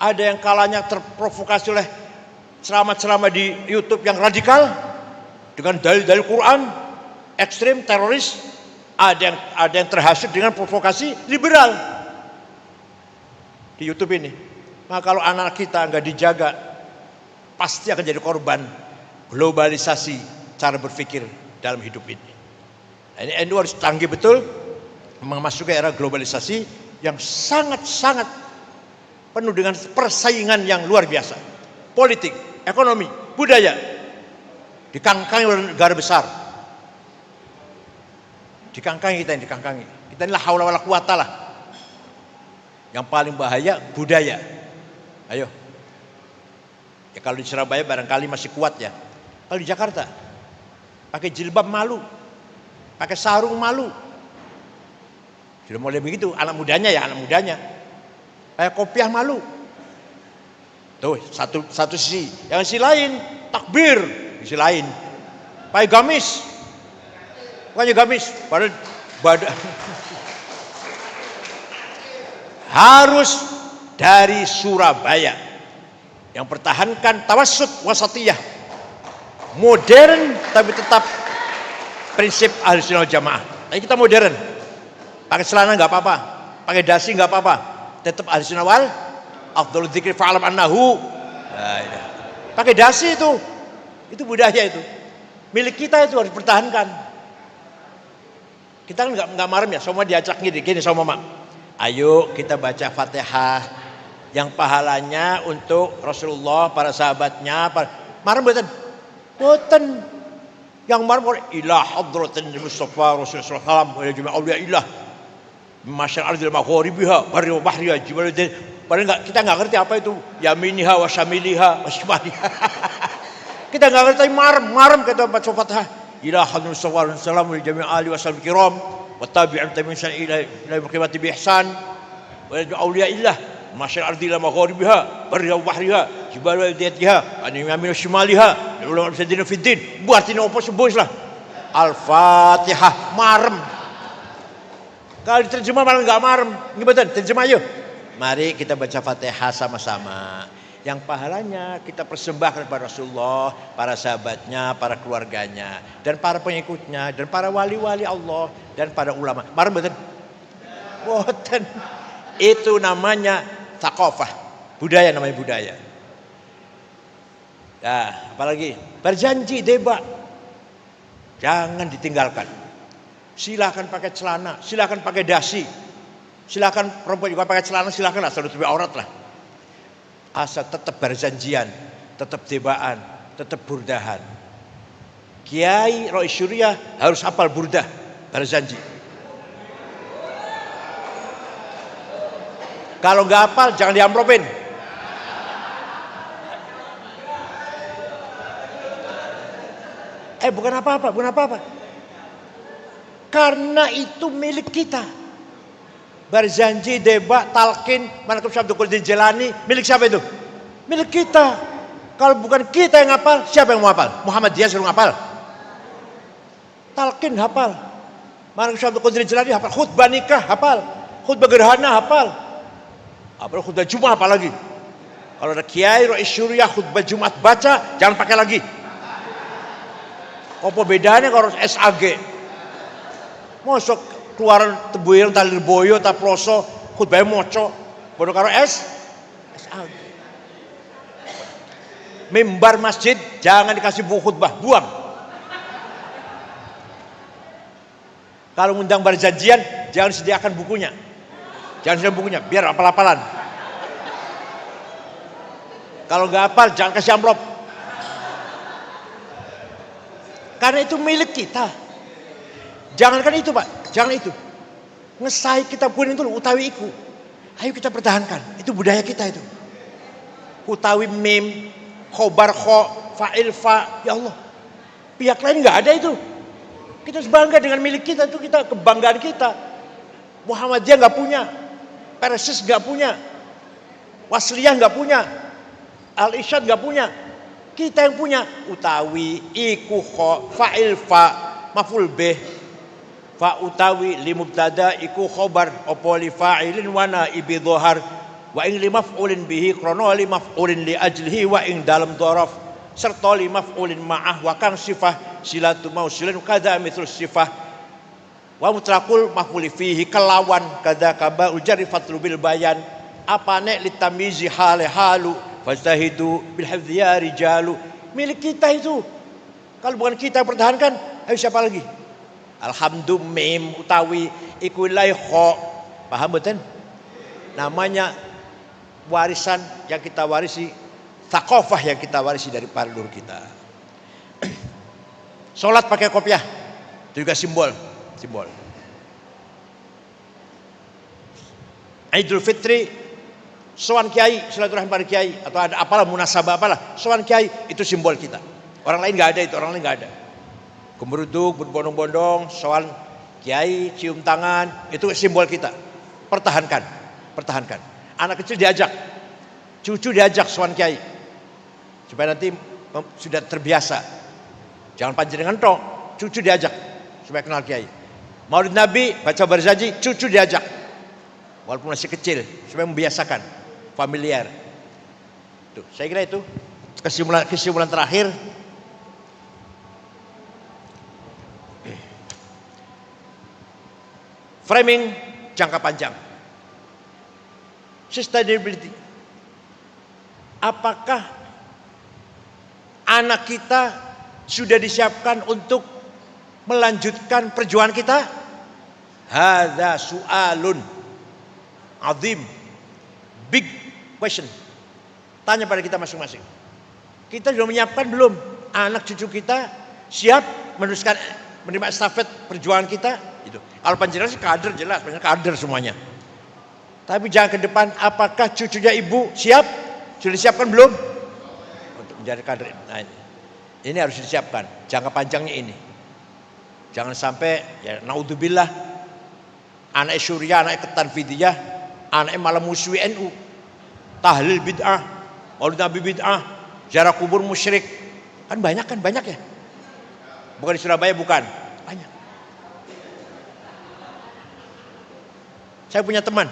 Ada yang kalanya terprovokasi oleh ceramah-ceramah di YouTube yang radikal dengan dalil-dalil Quran, ekstrim, teroris. Ada yang terhasut dengan provokasi liberal di YouTube ini. Nah, kalau anak kita nggak dijaga, pasti akan jadi korban globalisasi cara berpikir dalam hidup ini. Ini NU harus canggih betul memasuki era globalisasi yang sangat-sangat penuh dengan persaingan yang luar biasa. Politik, ekonomi, budaya dikangkangi oleh negara besar. Dikangkangi. Kita ini la haula wala quwata lah. Yang paling bahaya budaya. Ayo. Ya kalau di Surabaya barangkali masih kuat ya. Kalau di Jakarta pakai jilbab malu, pakai sarung malu. Sudah mulai begitu anak mudanya. Kayak kopiah malu. Tuh satu sisi, yang sisi lain takbir, sisi lain pakai gamis. Bukannya gamis, padahal badan. Harus dari Surabaya yang pertahankan tawassut wasatiyah, modern tapi tetap prinsip ahli sunnah wal jamaah. Tapi kita modern, pakai celana nggak apa-apa, pakai dasi nggak apa-apa, tetap ahli sunnah wal afdhalul dzikri fa'lam annahu. Pakai dasi itu budaya itu, milik kita, itu harus dipertahankan. Kita kan nggak marem ya, semua diajak gini sama mama. Ayo kita baca Fatihah yang pahalanya untuk Rasulullah, para sahabatnya, marem boten? Boten. Yang marem ilah hadratin Mustafa Rasulullah sallallahu alaihi wasallam wa auliya ilah masyal ardil maghribiha bari wa bahriha jibaludin. Padahal kita nggak ngerti apa itu yaminiha wa syamiliha wa shimaliha. Kita nggak ngerti marem kata baca Fatihah. Ilah hadratin Mustafa sallallahu alaihi jami' ali wa sallam kiram wa tabi'in tabi'in ila qiyamati bi ihsan wa auliya ilah masyal ardil maghribiha bari wa bahriha jibaludin an yamin wa shimaliha ulama sadina fiddin buatin opo sebus lah. Al-Fatihah marem. Kalau diterjemah malah nggak marem. Gimana terjemah yuk. Mari kita baca Fatihah sama-sama. Yang pahalanya kita persembahkan kepada Rasulullah, para sahabatnya, para keluarganya, dan para pengikutnya, dan para wali-wali Allah, dan para ulama. Marem betul? Boten. Itu namanya thaqafah. Budaya, namanya budaya. Nah, apalagi berjanji debat, jangan ditinggalkan. Silakan pakai celana, silakan pakai dasi, silakan perempuan juga pakai celana, silakan lah, tutupi aurat lah. Asal tetap berjanjian, tetap debaan, tetap burdahan. Kiai Rois Syuriah harus hafal burdah, berjanji. Kalau nggak hafal, jangan diamplopin. Bukan apa-apa. Karena itu milik kita. Berjanji, debat, talqin, manaqib Syekh Abdul Qadir Jilani, milik siapa itu? Milik kita. Kalau bukan kita yang hafal, siapa yang mau hafal? Muhammadiyah suruh hafal. Talqin hafal. Manaqib Syekh Abdul Qadir Jilani hafal. Khutbah nikah hafal. Khutbah gerhana hafal. Apa khutbah Jumat apa lagi? Kalau ada Kiai Rois Syuriah khutbah Jumat baca, jangan pakai lagi. Apa bedanya kalau SAG? Mosok keluaran tebuirang talir boyo tak ploso khutbahnya moco. Bodoh karo SAG. Mimbar masjid jangan dikasih buku khutbah, buang. Kalau ngundang berjanjian jangan disediakan bukunya. Jangan disediakan bukunya, biar apal-apalan. Kalau nggak hafal jangan kasih amplop. Karena itu milik kita. Jangankan itu Pak, jangan itu. Ngesai kita pun itu utawi iku. Ayo kita pertahankan, itu budaya kita itu. Utawi mim, khobar kho, fa'il fa, ya Allah. Pihak lain nggak ada itu. Kita harus bangga dengan milik kita, itu kita kebanggaan kita. Muhammadiyah nggak punya, Persis nggak punya, Wasliyah nggak punya, Al-Irsyad nggak punya. Kita yang punya utawi iku kho fa'il fa maf'ul bih fa utawi li mubtada iku khobar opo li fa'ilin wa naibi dhahar wa ing li maf'ulin bihi krono li maf'ulin li ajlihi wa ing dalam dhoraf serta li maf'ulin ma'ah wa kang sifah silatu mausilin kada mithl sifah wa mutlaqul maf'ul fihi kelawan kada kaba ujari fatlu bil bayan apane li tamizi hale halu fastahidu bil hifdzi ya rijalu. Milik kita itu. Kalau bukan kita pertahankan, ayo siapa lagi? Alhamdulillah mim utawi iku lai kho. Paham betul? Namanya warisan yang kita warisi, thaqafah yang kita warisi dari para leluhur kita. Salat pakai kopiah. Itu juga simbol. Idul Fitri sowan kiai, silaturahmi pada kiai atau ada apalah munasabah apalah, sowan kiai itu simbol kita. Orang lain nggak ada itu, orang lain nggak ada. Gemeruduk, berbondong-bondong, sowan kiai, cium tangan, itu simbol kita. Pertahankan. Anak kecil diajak, cucu diajak sowan kiai, supaya nanti sudah terbiasa. Jangan panjenengan tok, cucu diajak supaya kenal kiai. Maulid Nabi baca berjanji, cucu diajak, walaupun masih kecil, supaya membiasakan. Familiar. Tuh, saya kira itu kesimpulan terakhir. Framing jangka panjang. Sustainability. Apakah anak kita sudah disiapkan untuk melanjutkan perjuangan kita? Hadza su'alun azim. Big question. Tanya pada kita masing-masing. Kita sudah menyiapkan belum anak cucu kita siap meneruskan menerima estafet perjuangan kita? Itu. Kalau panjenengan sih kader jelas, panjenengan kader semuanya. Tapi jangan ke depan, apakah cucunya ibu siap? Sudah disiapkan belum? Untuk menjadi kader. Nah, ini harus disiapkan. Jangka panjangnya ini. Jangan sampai ya naudzubillah anak Syuriah, anak Ketanfidiyah, anak malah musuhi NU. Tahlil bid'ah, maulid nabi bid'ah, ziarah kubur musyrik. Kan banyak ya. Bukan di Surabaya, bukan. Banyak. Saya punya teman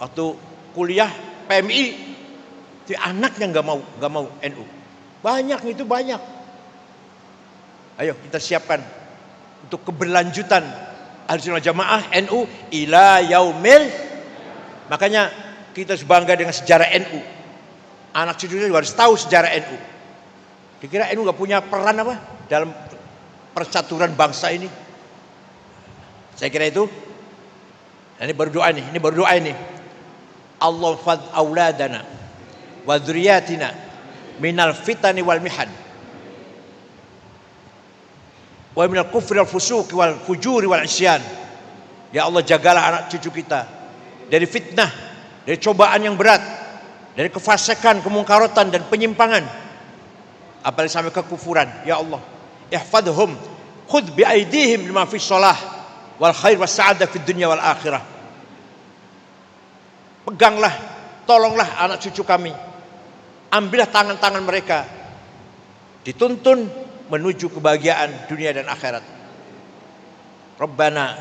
waktu kuliah PMI, si anaknya nggak mau NU. Banyak itu banyak. Ayo kita siapkan untuk keberlanjutan Ahlussunnah Jamaah NU ila yaumil. Makanya kita harus bangga dengan sejarah NU. Anak cucunya juga harus tahu sejarah NU. Kira-kira NU nggak punya peran apa dalam persaturan bangsa ini? Saya kira itu. Nah, ini baru doa ini. Allah fad auladana wa dzurriyyatina minal fitani wal mihan wa minal kufri wal fusuqi wal fujuri wal isyan. Ya Allah, jagalah anak cucu kita dari fitnah, dari cobaan yang berat, dari kefasikan, kemungkarotan dan penyimpangan, apalagi sampai kekufuran. Ya Allah, ihfadhum khudh bi aidihim lima fi shalah wal khair was sa'adah fid dunya wal akhirah. Peganglah, tolonglah anak cucu kami. Ambillah tangan-tangan mereka. Dituntun menuju kebahagiaan dunia dan akhirat. Rabbana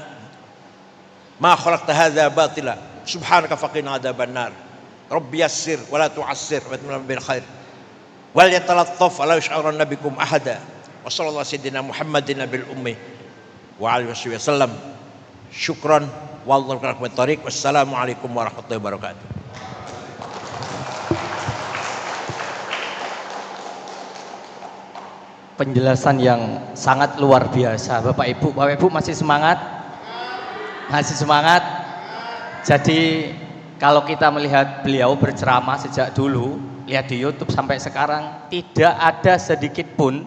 ma khalaqta hadza batila subhanaka faqina adzabannar. Rabbi yassir wa la tu'assir wa atimma bil khair. Wal yatalattaf ala yash'uranna bikum ahada. Wa sallallahu sayyidina Muhammadin bil ummi wa alihi wasallam. Syukran wallahu rahmat tariq. Wassalamualaikum warahmatullahi wabarakatuh. Penjelasan yang sangat luar biasa, Bapak Ibu. Bapak Ibu masih semangat? Masih semangat? Jadi kalau kita melihat beliau berceramah sejak dulu, lihat di YouTube sampai sekarang, tidak ada sedikit pun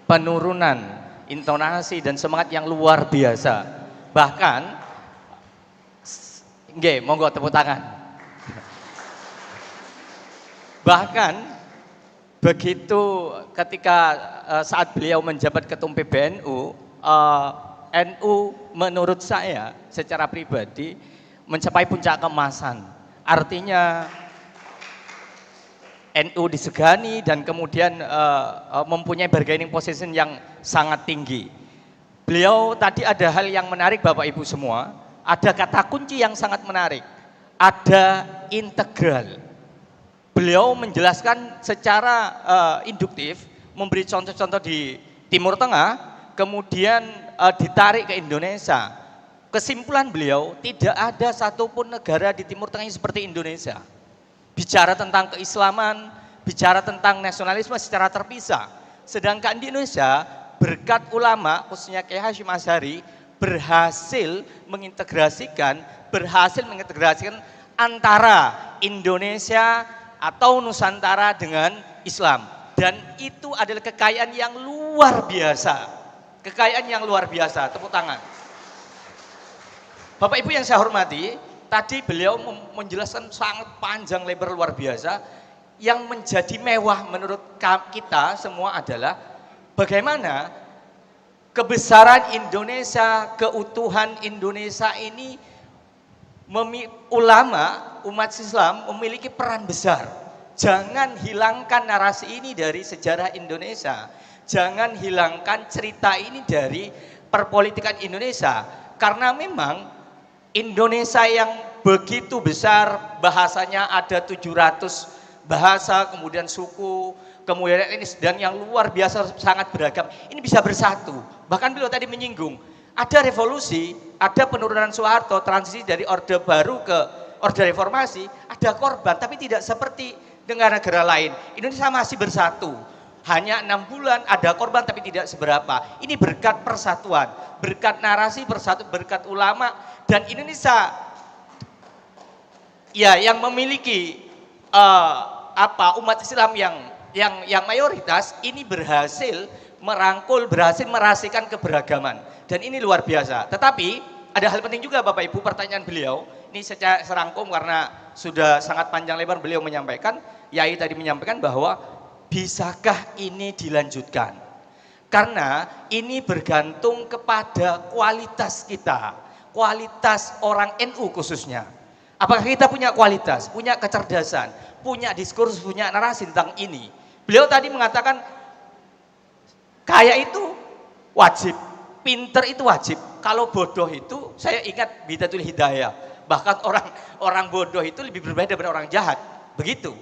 penurunan intonasi dan semangat yang luar biasa. Bahkan nggih, monggo tepuk tangan. Bahkan begitu ketika saat beliau menjabat ketum PBNU, NU menurut saya secara pribadi mencapai puncak keemasan. Artinya NU disegani dan kemudian mempunyai bargaining position yang sangat tinggi. Beliau tadi ada hal yang menarik Bapak Ibu semua, ada kata kunci yang sangat menarik, ada integral. Beliau menjelaskan secara induktif, memberi contoh-contoh di Timur Tengah, kemudian ditarik ke Indonesia. Kesimpulan beliau, tidak ada satupun negara di Timur Tengah seperti Indonesia. Bicara tentang keislaman, bicara tentang nasionalisme secara terpisah. Sedangkan di Indonesia, berkat ulama, khususnya Kiai Hasyim Asy'ari, berhasil mengintegrasikan antara Indonesia atau Nusantara dengan Islam. Dan itu adalah kekayaan yang luar biasa. Kekayaan yang luar biasa, tepuk tangan. Bapak Ibu yang saya hormati, tadi beliau menjelaskan sangat panjang lebar luar biasa. Yang menjadi mewah menurut kita semua adalah bagaimana kebesaran Indonesia, keutuhan Indonesia ini, ulama, umat Islam memiliki peran besar. Jangan hilangkan narasi ini dari sejarah Indonesia. Jangan hilangkan cerita ini dari perpolitikan Indonesia. Karena memang Indonesia yang begitu besar, bahasanya ada 700 bahasa, kemudian suku, kemudian etnis, dan yang luar biasa sangat beragam. Ini bisa bersatu. Bahkan beliau tadi menyinggung, Ada revolusi, ada penurunan Soeharto, transisi dari Orde Baru ke Orde Reformasi, ada korban, tapi tidak seperti negara-negara lain. Indonesia masih bersatu. Hanya 6 bulan ada korban tapi tidak seberapa. Ini berkat persatuan, berkat narasi bersatu, berkat ulama, dan Indonesia ya yang memiliki umat Islam yang mayoritas ini berhasil merangkul, berhasil merasikan keberagaman, dan ini luar biasa. Tetapi ada hal penting juga Bapak Ibu, pertanyaan beliau ini secara serangkum karena sudah sangat panjang lebar beliau menyampaikan. Yai tadi menyampaikan bahwa bisakah ini dilanjutkan, karena ini bergantung kepada kualitas kita, kualitas orang NU khususnya. Apakah kita punya kualitas, punya kecerdasan, punya diskursus, punya narasi tentang ini. Beliau tadi mengatakan kaya itu wajib, pinter itu wajib. Kalau bodoh itu, saya ingat Bidatul Hidayah, bahkan orang bodoh itu lebih berbeda daripada orang jahat. Begitu.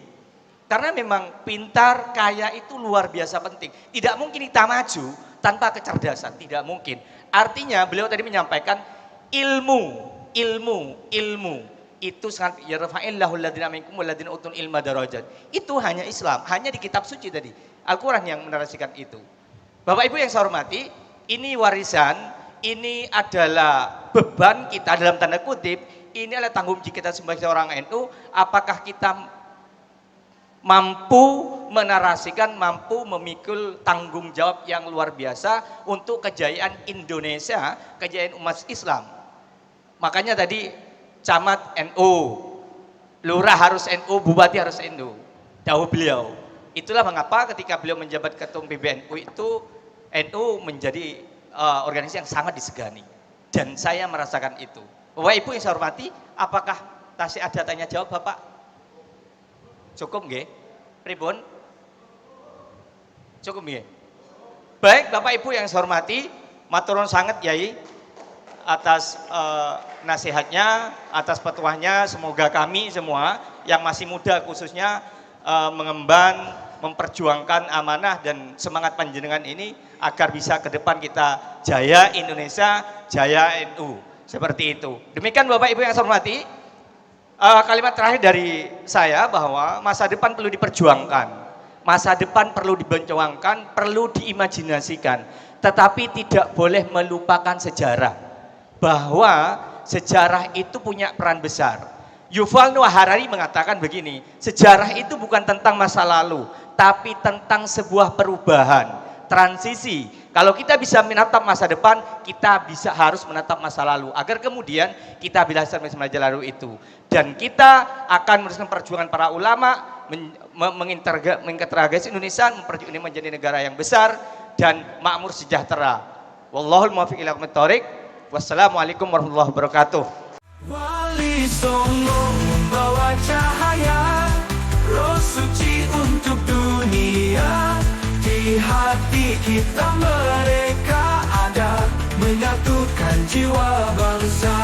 Karena memang pintar, kaya itu luar biasa penting. Tidak mungkin kita maju tanpa kecerdasan, tidak mungkin. Artinya beliau tadi menyampaikan ilmu itu sangat yarfa'illahu alladziina minkum walladziina utul ilma darajat. Itu hanya Islam, hanya di kitab suci tadi. Al-Qur'an yang menarasikan itu. Bapak Ibu yang saya hormati, ini warisan, ini adalah beban kita dalam tanda kutip, ini adalah tanggung jawab kita sebagai seorang NU, apakah kita mampu menarasikan, mampu memikul tanggung jawab yang luar biasa untuk kejayaan Indonesia, kejayaan umat Islam. Makanya tadi camat NU, lurah harus NU, bupati harus NU, jauh beliau. Itulah mengapa ketika beliau menjabat ketum PBNU itu NU menjadi organisasi yang sangat disegani, dan saya merasakan itu. Bapak Ibu yang saya hormati, apakah masih ada tanya jawab Bapak? Cukup nggih? Pripun? Cukup nggih? Baik, Bapak Ibu yang saya hormati, matur nuwun sanget Yai atas nasihatnya, atas petuahnya. Semoga kami semua yang masih muda khususnya mengemban, memperjuangkan amanah dan semangat panjenengan ini agar bisa ke depan kita jaya Indonesia, jaya NU. Seperti itu. Demikian Bapak Ibu yang saya hormati. Kalimat terakhir dari saya bahwa masa depan perlu diperjuangkan, masa depan perlu dibencuangkan, perlu diimajinasikan, tetapi tidak boleh melupakan sejarah, bahwa sejarah itu punya peran besar. Yuval Noah Harari mengatakan begini, sejarah itu bukan tentang masa lalu, tapi tentang sebuah perubahan, transisi. Kalau kita bisa menatap masa depan, kita harus menatap masa lalu agar kemudian kita bisa lalu itu. Dan kita akan meneruskan perjuangan para ulama mengintegrasi Indonesia menjadi negara yang besar dan makmur sejahtera. Wallahul muwaffiq ila aqwamit thoriq. Wassalamualaikum warahmatullahi wabarakatuh. Wali Songo membawa cahaya, roh suci untuk dunia. Di hati kita mereka ada, menyatukan jiwa bangsa.